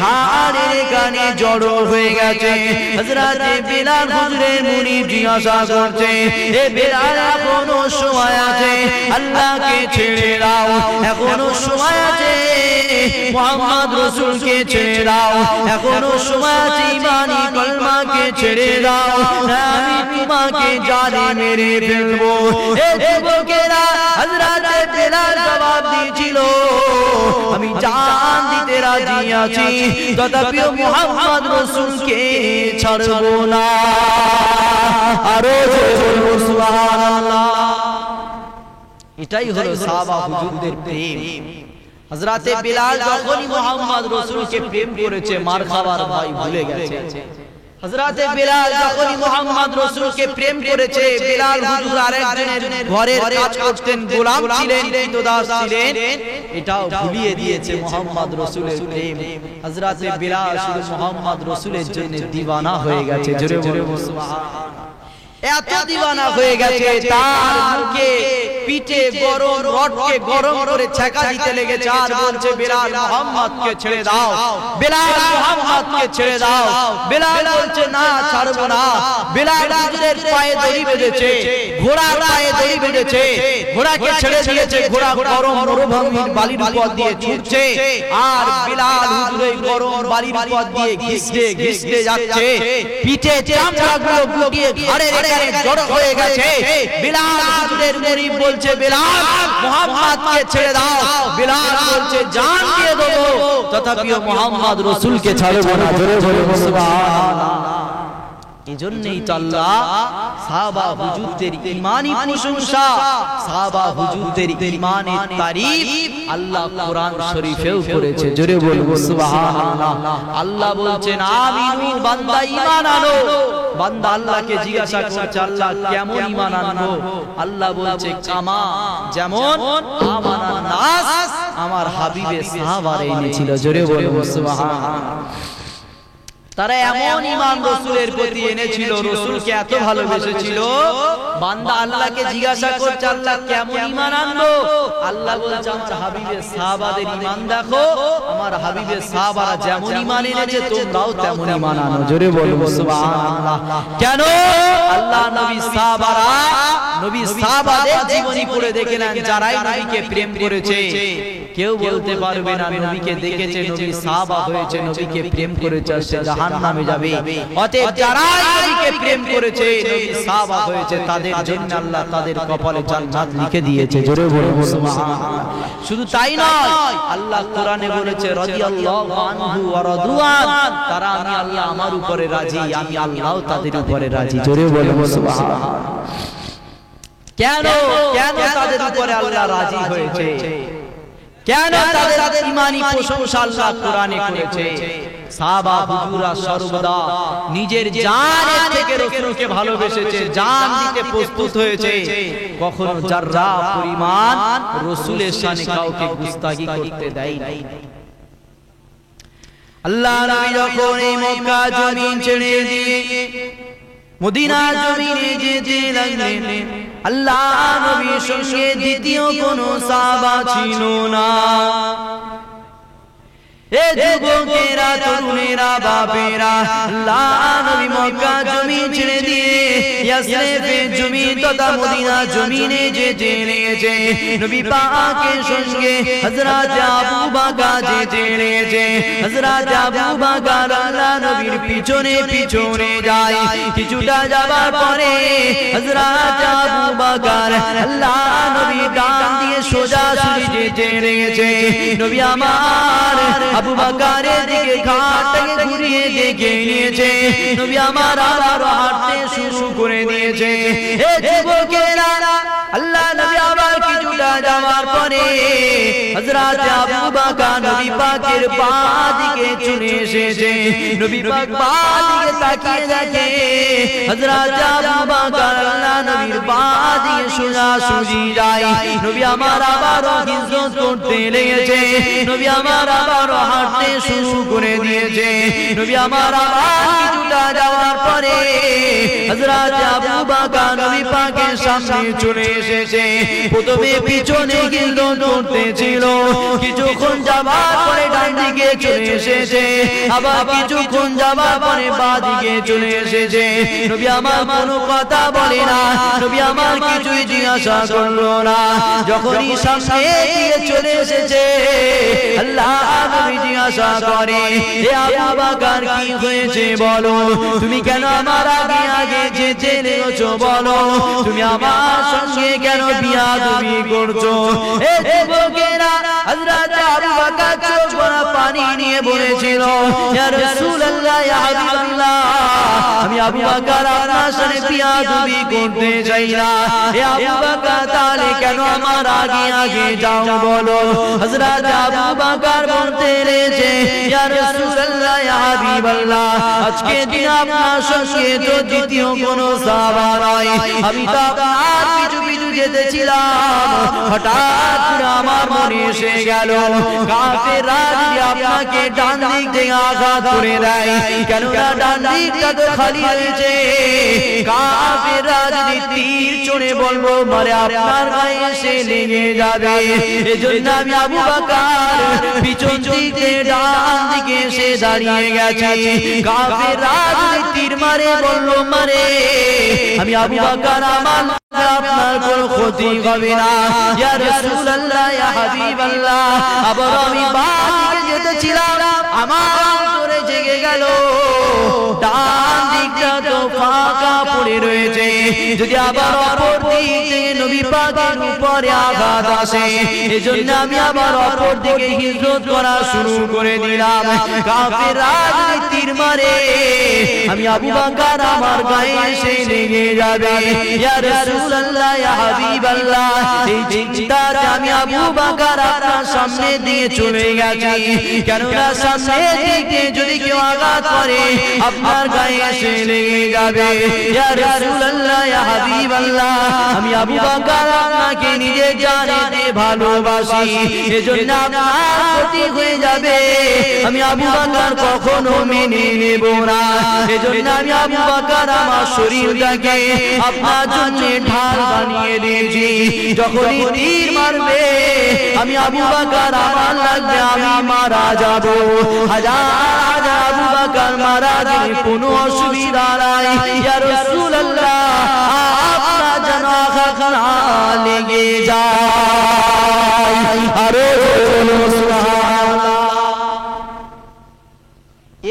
ঘাড়ের কানে জড়ো হয়ে গেছে। হযরত বিলাল হুজুরের মুনি জিজ্ঞাসা করছে, এ বিলাল এখনো সময় আছে, আল্লাহকে ছেড়ে দাও, এখনো সময় আছে, মুহাম্মদ রাসূলকে ছেড়ে দাও, এখনো সময় আছে, ঈমানি কলমাকে ছেড়ে দাও, না আমি তোমাকে জানে মেরে ফেলবো। এ যুবকেরা হযরত বিলাল জবাব দিয়েছিল, আমি জান দিতে রাজি আছি, তথাপিও মুহাম্মদ রাসূলকে ছাড়বো না। আরো জোরে সুবহানাল্লাহ। এটাই হলো সাহাবা হুজুরদের প্রেম। হযরত বিলাল যখনই মুহাম্মদ রাসূলকে প্রেম করেছে মার খাবার ভয় ভুলে গেছে। হযরত বিলাল যখনই মুহাম্মদ রাসূলকে প্রেম করেছে, বিলাল হুজুর আরেকজনের ঘরের কাজ করতেন, গোলাম ছিলেন, দাস ছিলেন, এটাও ভুলিয়ে দিয়েছে মুহাম্মদ রাসূলের প্রেম। হযরত বিলাল শুধু মুহাম্মদ রাসূলের জন্য দিওয়ানা হয়ে গেছে। জোরে বলে সুবহানাল্লাহ। এত দিওয়ানা হয়ে গেছে তার মুখে পিঠে গরম রডকে গরম করে ছেঁকা দিতে লেগেছে, আর বলছে বিলাল মুহাম্মদকে ছেড়ে দাও, বিলাল মুহাম্মদকে ছেড়ে দাও। বিলাল বলছে না ছাড়বো না। বিলাল হুজুরের পায়ে দড়ি বেঁধেছে, ঘোড়ার পায়ে দড়ি বেঁধেছে, ঘোড়াকে ছেড়ে দিয়েছে, ঘোড়া গরম মরুভূমির বালির উপর দিয়ে ছুটছে, আর বিলাল হুজুরের গরম বালির উপর দিয়ে ঘিসতে ঘিসতে যাচ্ছে, পিঠে চামড়াগুলো গুটিয়ে ঘাড়ের জড়ো হয়ে গেছে। বিলাল হুজুরের মুনি বলছে, বিলাল মুহাম্মদকে ছেড়ে দাও। বিলাল বলছে জান দিয়ে দেবো, তথাপিও মুহাম্মদ রাসূলকে ছাড়বো না। জোরে বলে সুবহানাল্লাহ। এজন্যই তো আল্লাহ সাহাবা হুজুরদের ঈমানি প্রশংসা, সাহাবা হুজুরদের ঈমানের তারিফ আল্লাহ কোরআন শরীফেও করেছে। জোরে বলবো সুবহানাল্লাহ। আল্লাহ বলছেন আমিনু বান্দা ঈমান আনো। বান্দা আল্লাহকে জিজ্ঞাসা করছে আল্লাহ কেমন ঈমান আনবো? আল্লাহ বলছে কামা যেমন আমানান নাস, আমার হাবিবে সাহাবারা এনেছিল। জোরে বলবো সুবহানাল্লাহ। তারা এমন ঈমান রাসূলের প্রতি এনেছিল, রাসূলকে এত ভালোবেসেছিল, বান্দা আল্লাহকে জিজ্ঞাসা করছে আল্লাহ কেমন ঈমান আনবো? আল্লাহ বলছে আমার হাবিবের সাহাবাদের ঈমান দেখো, আমার হাবিবের সাহাবারা যেমন ঈমান এনেছে তোমরাও তেমন ঈমান আনো। জোরে বলবো সুবহানাল্লাহ। কেন? আল্লাহ নবী সাহাবাদের জীবনী পড়ে দেখলেন, যারাই নবীকে প্রেম করেছে কেউ বলতে পারবে না নবীকে দেখেছে, নবী সাহাবা হয়েছে, নবীকে প্রেম করেছে সে জাহান্নামে যাবে। অতএব যারাই নবীকে প্রেম করেছে, নবী সাহাবা হয়েছে, তাদের জন্য আল্লাহ তাদের কপালে জান্নাত লিখে দিয়েছে। জোরে বলবো সুবহানাল্লাহ। শুধু তাই নয়, আল্লাহ কোরআনে বলেছে রাদিয়াল্লাহু আনহু ওয়া রাদওয়ান, তারা আমি আল্লাহ আমার উপরে রাজি, আমি আল্লাহও তাদের উপরে রাজি। জোরে বলবো সুবহানাল্লাহ। কেন তাদের উপরে আল্লাহ রাজি হয়েছে? কেন তাদের ঈমানি প্রশংসা আল্লাহ কোরআনে করেছে? সাহাবা হুজুররা সর্বদা নিজের জানের থেকে রাসূলকে ভালোবেসেছে, জান দিতে প্রস্তুত হয়েছে, কখনো যাররা পরিমাণ রাসূলের শানে কাউকে গুস্তাখি করতে দেয় নাই। আল্লাহ নবী যখন এই মক্কা জমিন ছেড়ে দিয়ে মদিনা জমিনে যেতে লাগলেন, আল্লাহ নবীর সঙ্গে দ্বিতীয় কোনো সাহাবা ছিল না। এ যুবকেরা, তরুণেরা, বাপেরা, আল্লাহ নবী মক্কা জমিন ছেড়ে দিয়ে ইয়াসরিফের জমিন তথা মদিনা জমিনে যেতে লেগেছে। নবী পাকের সঙ্গে হযরত আবু বকর যেতে লেগেছে। হযরত আবু বকর আল্লাহ নবীর পিছনে পিছনে যায়। কিছুটা যাবার পরে হযরত আবু বকর আল্লাহ নবী ডান দিয়ে সোজা সুরি যেতে লেগেছে। নবী আমার আবু বকরের দিকে ঘাটটাকে ঘুরিয়ে দেখে নিয়েছে। নবী আমার আবার হাঁটতে শুরু করে দিয়েছে। হে যুবকেরা, আল্লাহ নবী আবার কিছুটা যাওয়ার পরে হযরত আবু বকর নবী পাকের বাঁ দিকে চলে এসেছে। নবী পাক বাঁ দিকে তাকিয়ে দেখে হযরত আবু বকর আল্লাহ নবীর বাঁ দিকে সোজা সুজি যায়। নবী আমার আবার হিজরত করতে লেগেছে। নবী আমার আবার হাঁটতে শুরু করে দিয়েছে। নবী আমার আবার কিছুটা যাওয়ার পরে হযরত আবু বকর নবী পাকের সামনে চলে এসেছে। প্রথমে পিছনে হিজরত করতেছিল, কিছুক্ষণ যাবার পরে ডান দিকে চলে এসেছে, আবার কিছুক্ষণ যাবার পরে বাঁ দিকে চলে এসেছে। নবী আমার কোনো কথা বলে না, নবী আমার কিছুই জিজ্ঞাসা করলো না। যখনই সামনে দিয়ে চলে এসেছে আল্লাহ নবী জিজ্ঞাসা করে, হে আবু বকর কি হয়েছে বলো, তুমি কেন আমার আগে আগে যেতে লেগেছো বলো, তুমি আমার সঙ্গে কেন বিয়াদবি করছো? হে যুবকেরা, হযরত আবু বকর চোখ ভরা পানি নিয়ে বলেছিল, ইয়া রাসূলুল্লাহ, ইয়া হাবিবাল্লাহ, আমি আবু বকর আপনার সাথে বিয়াদবি করতে চাই না। হে আবু বকর তাহলে কেন আমার আগে আগে যাও বলো? হযরত আবু বকর বলতে লেগেছে, ইয়া রাসূলুল্লাহ, ইয়া হাবিবাল্লাহ, আজকে দিন আপনার সঙ্গে তো দ্বিতীয় কোনো সাহাবা নাই। আমি তো আপনার পিছু পিছু যেতেছিলাম, হঠাৎ করে আমার মনে এসে গেল কাফেররা যদি আপনাকে ডান দিক থেকে আঘাত করে দেয়, কেননা ডান দিকটা তো খালি রয়েছে, কাফেররা যদি তীর ছুঁড়ে বলবো মারে আপনার গায়ে এসে লেগে যাবে। এজন্য আমি আবু বকর পিছন দিকে ডান দিকে এসে দাঁড়িয়ে গেছি। কাফেররা যদি তীর মারে বললো মারে, আমি আবু বকর আমার আপনার কোনো ক্ষতি হবে না। ইয়া রাসূলুল্লাহ, ইয়া হাবিবাল্লাহ, আবার আমি বাঁ দিকে যেতেছিলাম, আমার অন্তরে জেগে গেল ডান দিকটা তো ফাঁকা পড়ে রয়েছে, যদি আবার অপর দিক থেকে নবী পাকের উপরে আঘাত আসে, এজন্য আমি আবার অপর দিকে হিজরত করা শুরু করে দিলাম। কাফেররা যদি তীর মারে, আমি আবু বকর আমার গায়ে এসে লেগে যাবে। ইয়া রাসূলুল্লাহ, ইয়া হাবিবাল্লাহ, এই চিন্তাতে আমি আবু বকর আপনার সামনে দিয়ে চলে গেছি, কেননা সামনে দিকে যদি কেউ আঘাত করে আপনার গায়ে এসে লেগে যাবে। ইয়া রাসূলুল্লাহ, ইয়া হাবিবাল্লাহ, আমি আবু বকর আপনাকে নিজের জানেতে ভালোবাসি, এজন্য আপনার ক্ষতি হয়ে যাবে আমি আবু বকর কখনো মেনে নেব না। এজন্য আমি আবু বকর আমার শরীরটাকে আপনার জন্য ঢাল বানিয়ে দিয়েছি। যখনই তীর মারবে আমি আবু বকর আমার লাগবে আমি মারা যাব। হাজার হাজার আবু বকর মারা গেলে কোনো অসুবিধা নাই। ইয়া রাসূলুল্লাহ, আপনার যেন আঘাত না লেগে যায়। আরে সুবহানাল্লাহ।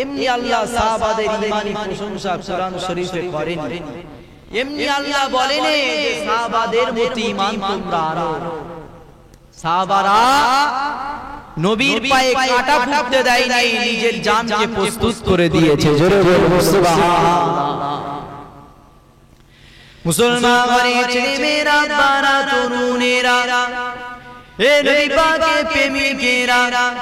এমনি আল্লাহ সাহাবাদের ঈমানি প্রশংসা কোরআন শরীফে করেন, এমনি আল্লাহ বলেন যে সাহাবাদের মতো ঈমান তোমরা আনো। সাহাবারা নবীর পায়ে কাঁটা ফুটতে দেয় নাই, নিজের জানকে প্রস্তুত করে দিয়েছে। জোরে বলুন সুবহানাল্লাহ। মুসলমান ঘরে ছেলেমেয়েরা, বারা তরুণেরা, এ নবী পাকের প্রেমিকেরা,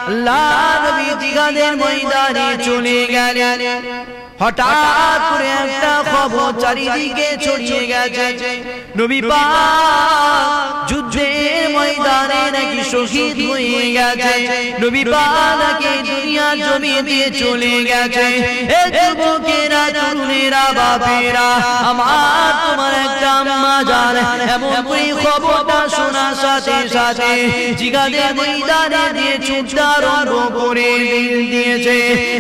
আল্লাহ নবী জিহাদের ময়দানে চলে গেলেন। হঠাৎ করে একটা খবর চারিদিকে ছড়িয়ে গেছে, নবী পাক যুদ্ধের ময়দানে নাকি শহীদ হয়ে গেছে, নবী পাককে দুনিয়ার জমি দিয়ে চলে গেছে। এ যুবকেরা, তরুণেরা, বাপেরা, আমার তোমার একটা আম্মা জান এমন করে খবরটা শোনার সাথে সাথে জিহাদের ময়দানে দিয়ে ছুটতে আরম্ভ করে দিয়েছে।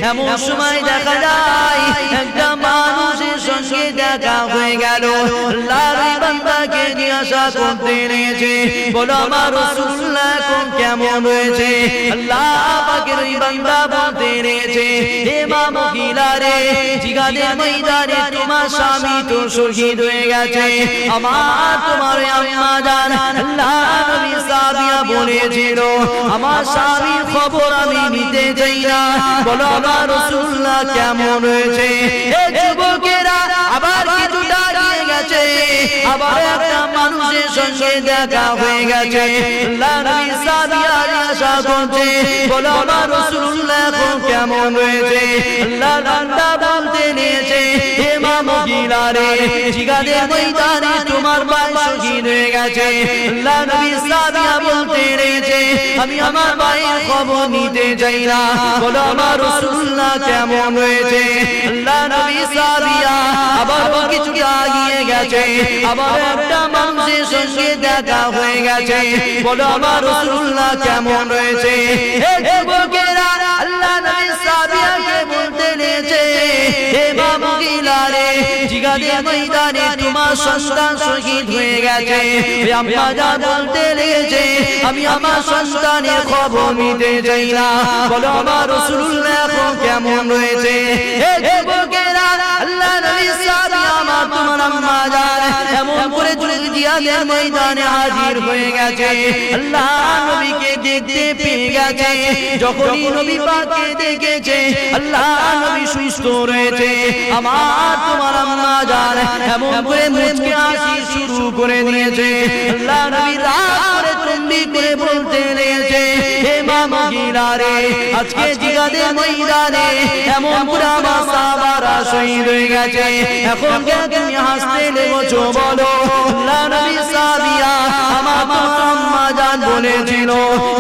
এমন সময় দেখা যায় একটা মানুষের সঙ্গে দেখা হয়ে গেল, আল্লাহর বান্দাকে জিজ্ঞাসা করতে নিয়েছে, বলো আমার রাসূলুল্লাহ এখন কেমন রয়েছে? আল্লাহ পাকের ওই বান্দা বলতে নিয়েছে, হে মা মহিলা রে, জিহাদের ময়দানে তোমার স্বামী তো শহীদ হয়ে গেছে, আমার তোমার আম্মা জান আল্লাহ নবী সাবিয়া বলেছিল আমার স্বামীর খবর আমি নিতে চাই না, বলো আমার রাসূলুল্লাহ কেমন রয়েছে? এই যুবকেরা আবার কিছুটা দিয়ে গেছে, আবার একটা মানুষের সঙ্গে দেখা হয়ে গেছে, আল্লাহ নবী সাবিয়া জিজ্ঞাসা করছে, বলো আমার রাসূলুল্লাহ এখন কেমন রয়েছে? আল্লাহ বান্দা বলতে নিয়েছে, হে মা মহিলা রে, জিহাদের ময়দানে তোমার ভাই শহীদ হয়ে গেছে। আল্লাহ নবী সাবিয়া বলতে নিয়েছে, আমি আমার ভাইয়ের খবর নিতে চাই না, বলো আমার রাসূলুল্লাহ কেমন রয়েছে? আল্লাহ নবী সাবিয়া আবার কিছুটা এগিয়ে গেছে, আবার একটা মানুষের সঙ্গে দেখা হয়ে গেছে, বলো আমার রাসূলুল্লাহ কেমন রয়েছে? হে যুবকেরা, আল্লাহ নবী সাবিয়াকে বলতে নিয়েছে, হে মা মহিলা রে, জিহাদের ময়দানে তোমার সন্তান শহীদ হয়ে গেছে। আম্মা জান বলতে লেগেছে, আমি আমার সন্তানের খবর নিতে চাই না, বলো আমার রাসূলুল্লাহ এখন কেমন রয়েছে? হে যুবকেরা, আল্লাহ নবী সাবিয়া আমার তোমার আম্মা জান এমন করে জিহাদের ময়দানে হাজির হয়ে গেছে, আল্লাহ নবীকে দেখতে পেয়ে গেছে। যখনই নবী পাককে দেখেছে, আল্লাহ নবী সুস্থ রয়েছে, আমার তোমার আম্মা জান এমন করে মুচকে হাসি শুরু করে দিয়েছে। আল্লাহ নবী রাগ করে তম্বি করে বলতে লেগেছে, হে মা মহিলা রে, আজকে জিহাদের ময়দানে এমন করে আমার সাহাবারা শহীদ হয়ে গেছে, এখন কেন তুমি হাসতে লেগেছো বলো? আল্লাহ নবী সাবিয়া আমার তোমার আম্মা জান বলেছিল,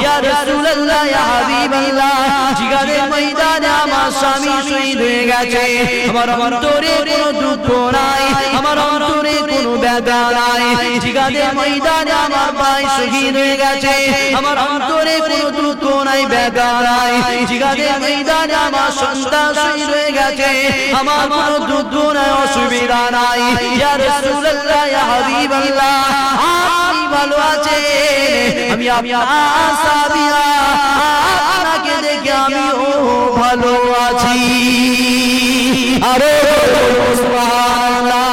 ইয়া রাসূলুল্লাহ, ইয়া হাবিবাল্লাহ, জিহাদের ময়দানে আমার স্বামী শহীদ হয়ে গেছে, আমার অন্তরে কোনো দুঃখ নাই, আমার অন্তরে কোনো ব্যথা নাই, জিহাদের ময়দানে আমার ভাই শহীদ হয়ে গেছে, আমার অন্তরে কোনো দুঃখ নাই, ব্যথা নাই, জিহাদের ময়দানে আমার সন্তান শহীদ হয়ে গেছে, আমার কোনো দুঃখ নাই, অসুবিধা নাই। ইয়া রাসূলুল্লাহ, ইয়া হাবিবাল্লাহ, আপনি ভালো আছেন, আমি আপনার সাবিয়া, আপনাকে দেখে আমিও ভালো আছি। আরে সুবহানাল্লাহ।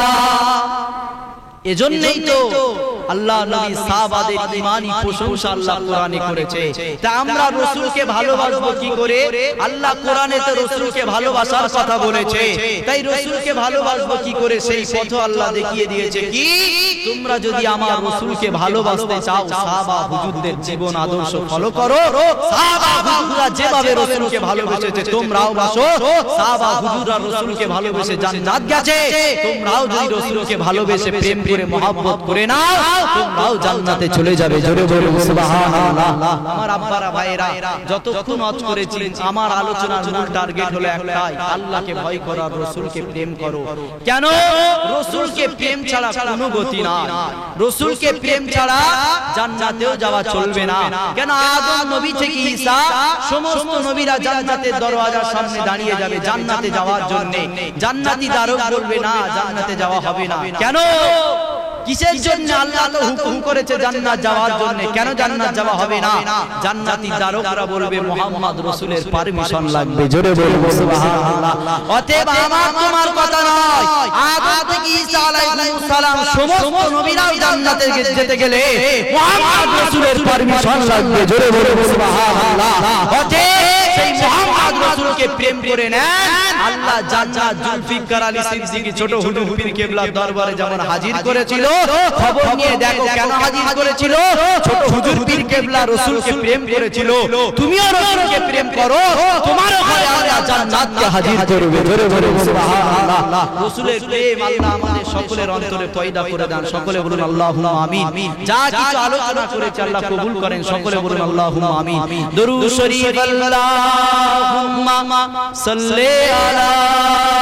এজন্যই তো আল্লাহ নবী সাহাবাদের ঈমানি প্রশংসা আল্লাহ কোরআনে করেছে। তা আমরা রাসূলকে ভালোবাসবো কি করে? আল্লাহ কোরআনেতে রাসূলকে ভালোবাসার কথা বলেছে, তাই রাসূলকে ভালোবাসবো কি করে সেই পথ আল্লাহ দেখিয়ে দিয়েছে। কি তোমরা যদি আমার রাসূলকে ভালোবাসতে চাও, সাহাবা হুজুরদের জীবন আদর্শ ফলো করো। সাহাবা হুজুররা যেভাবে রাসূলকে ভালোবেসেছে তোমরাও বাসো। সাহাবা হুজুররা রাসূলকে ভালোবেসে জান্নাত গেছে, তোমরাও যদি রাসূলকে ভালোবেসে প্রেম করে মহব্বত করে নাও, তোমরাও জান্নাতে চলে যাবে। জোরে বলে সুবহানাল্লাহ। আমার আব্বারা ভাইরা, যতক্ষণ ওয়াজ করেছি আমার আলোচনার মূল টার্গেট হলো একটাই, আল্লাহকে ভয় করো, রাসূলকে প্রেম করো। কেন? রাসূলকে প্রেম ছাড়া কোনো গতি নাই, রাসূলকে প্রেম ছাড়া জান্নাতেও যাওয়া চলবে না। কেন? আদম নবী থেকে ঈসা সমস্ত নবীরা জান্নাতের দরওয়াজার সামনে দাঁড়িয়ে যাবে জান্নাতে যাওয়ার জন্য। জান্নাতি দ্বারক বলবে না জান্নাতে যাওয়া হবে না। কেন? কিসের জন্য? আল্লাহ তো হুকুম করেছে জান্নাত যাওয়ার জন্য, কেন জান্নাত যাওয়া হবে না? জান্নাতি দ্বারকরা বলবে মুহাম্মদ রাসূলের পারমিশন লাগবে। জোরে বলবো সুবহানাল্লাহ। অতএব আমার তোমার কথা নয়, আদম থেকে ঈসা আলাইহিস সালাম সমস্ত নবীরাও জান্নাতে যেতে গেলে মুহাম্মদ রাসূলের পারমিশন লাগবে। জোরে বলবো সুবহানাল্লাহ। অতএব সেই মুহাম্মদ রাসূলকে প্রেম করে নেন। আল্লাহ জান্নাত জুলফিকার আলী সিদ্দিকী ছোট হুজুর পীর কেবলার দরবারে যেমন হাজির করেছিল, খবর নিয়ে দেখো কেন হাজির করেছিল। ছোট হুজুর পীর কেবলা রাসূলকে প্রেম করেছিল, তুমিও রাসূলকে প্রেম করো, তোমারও ঘরে আল্লাহ জান্নাতকে হাজির করবে। জোরে বলে সুবহানাল্লাহ। রাসূলের প্রেম আল্লাহ আমাদের সকলের অন্তরে পয়দা করে দেন সকলে বলুন আল্লাহুম্মা আমিন যা কিছু আলোচনা করেছি আল্লাহ কবুল করেন সকলে বলুন আল্লাহুম্মা আমিন দরুদ শরীফ আল্লাহুম্মা সাল্লি আলা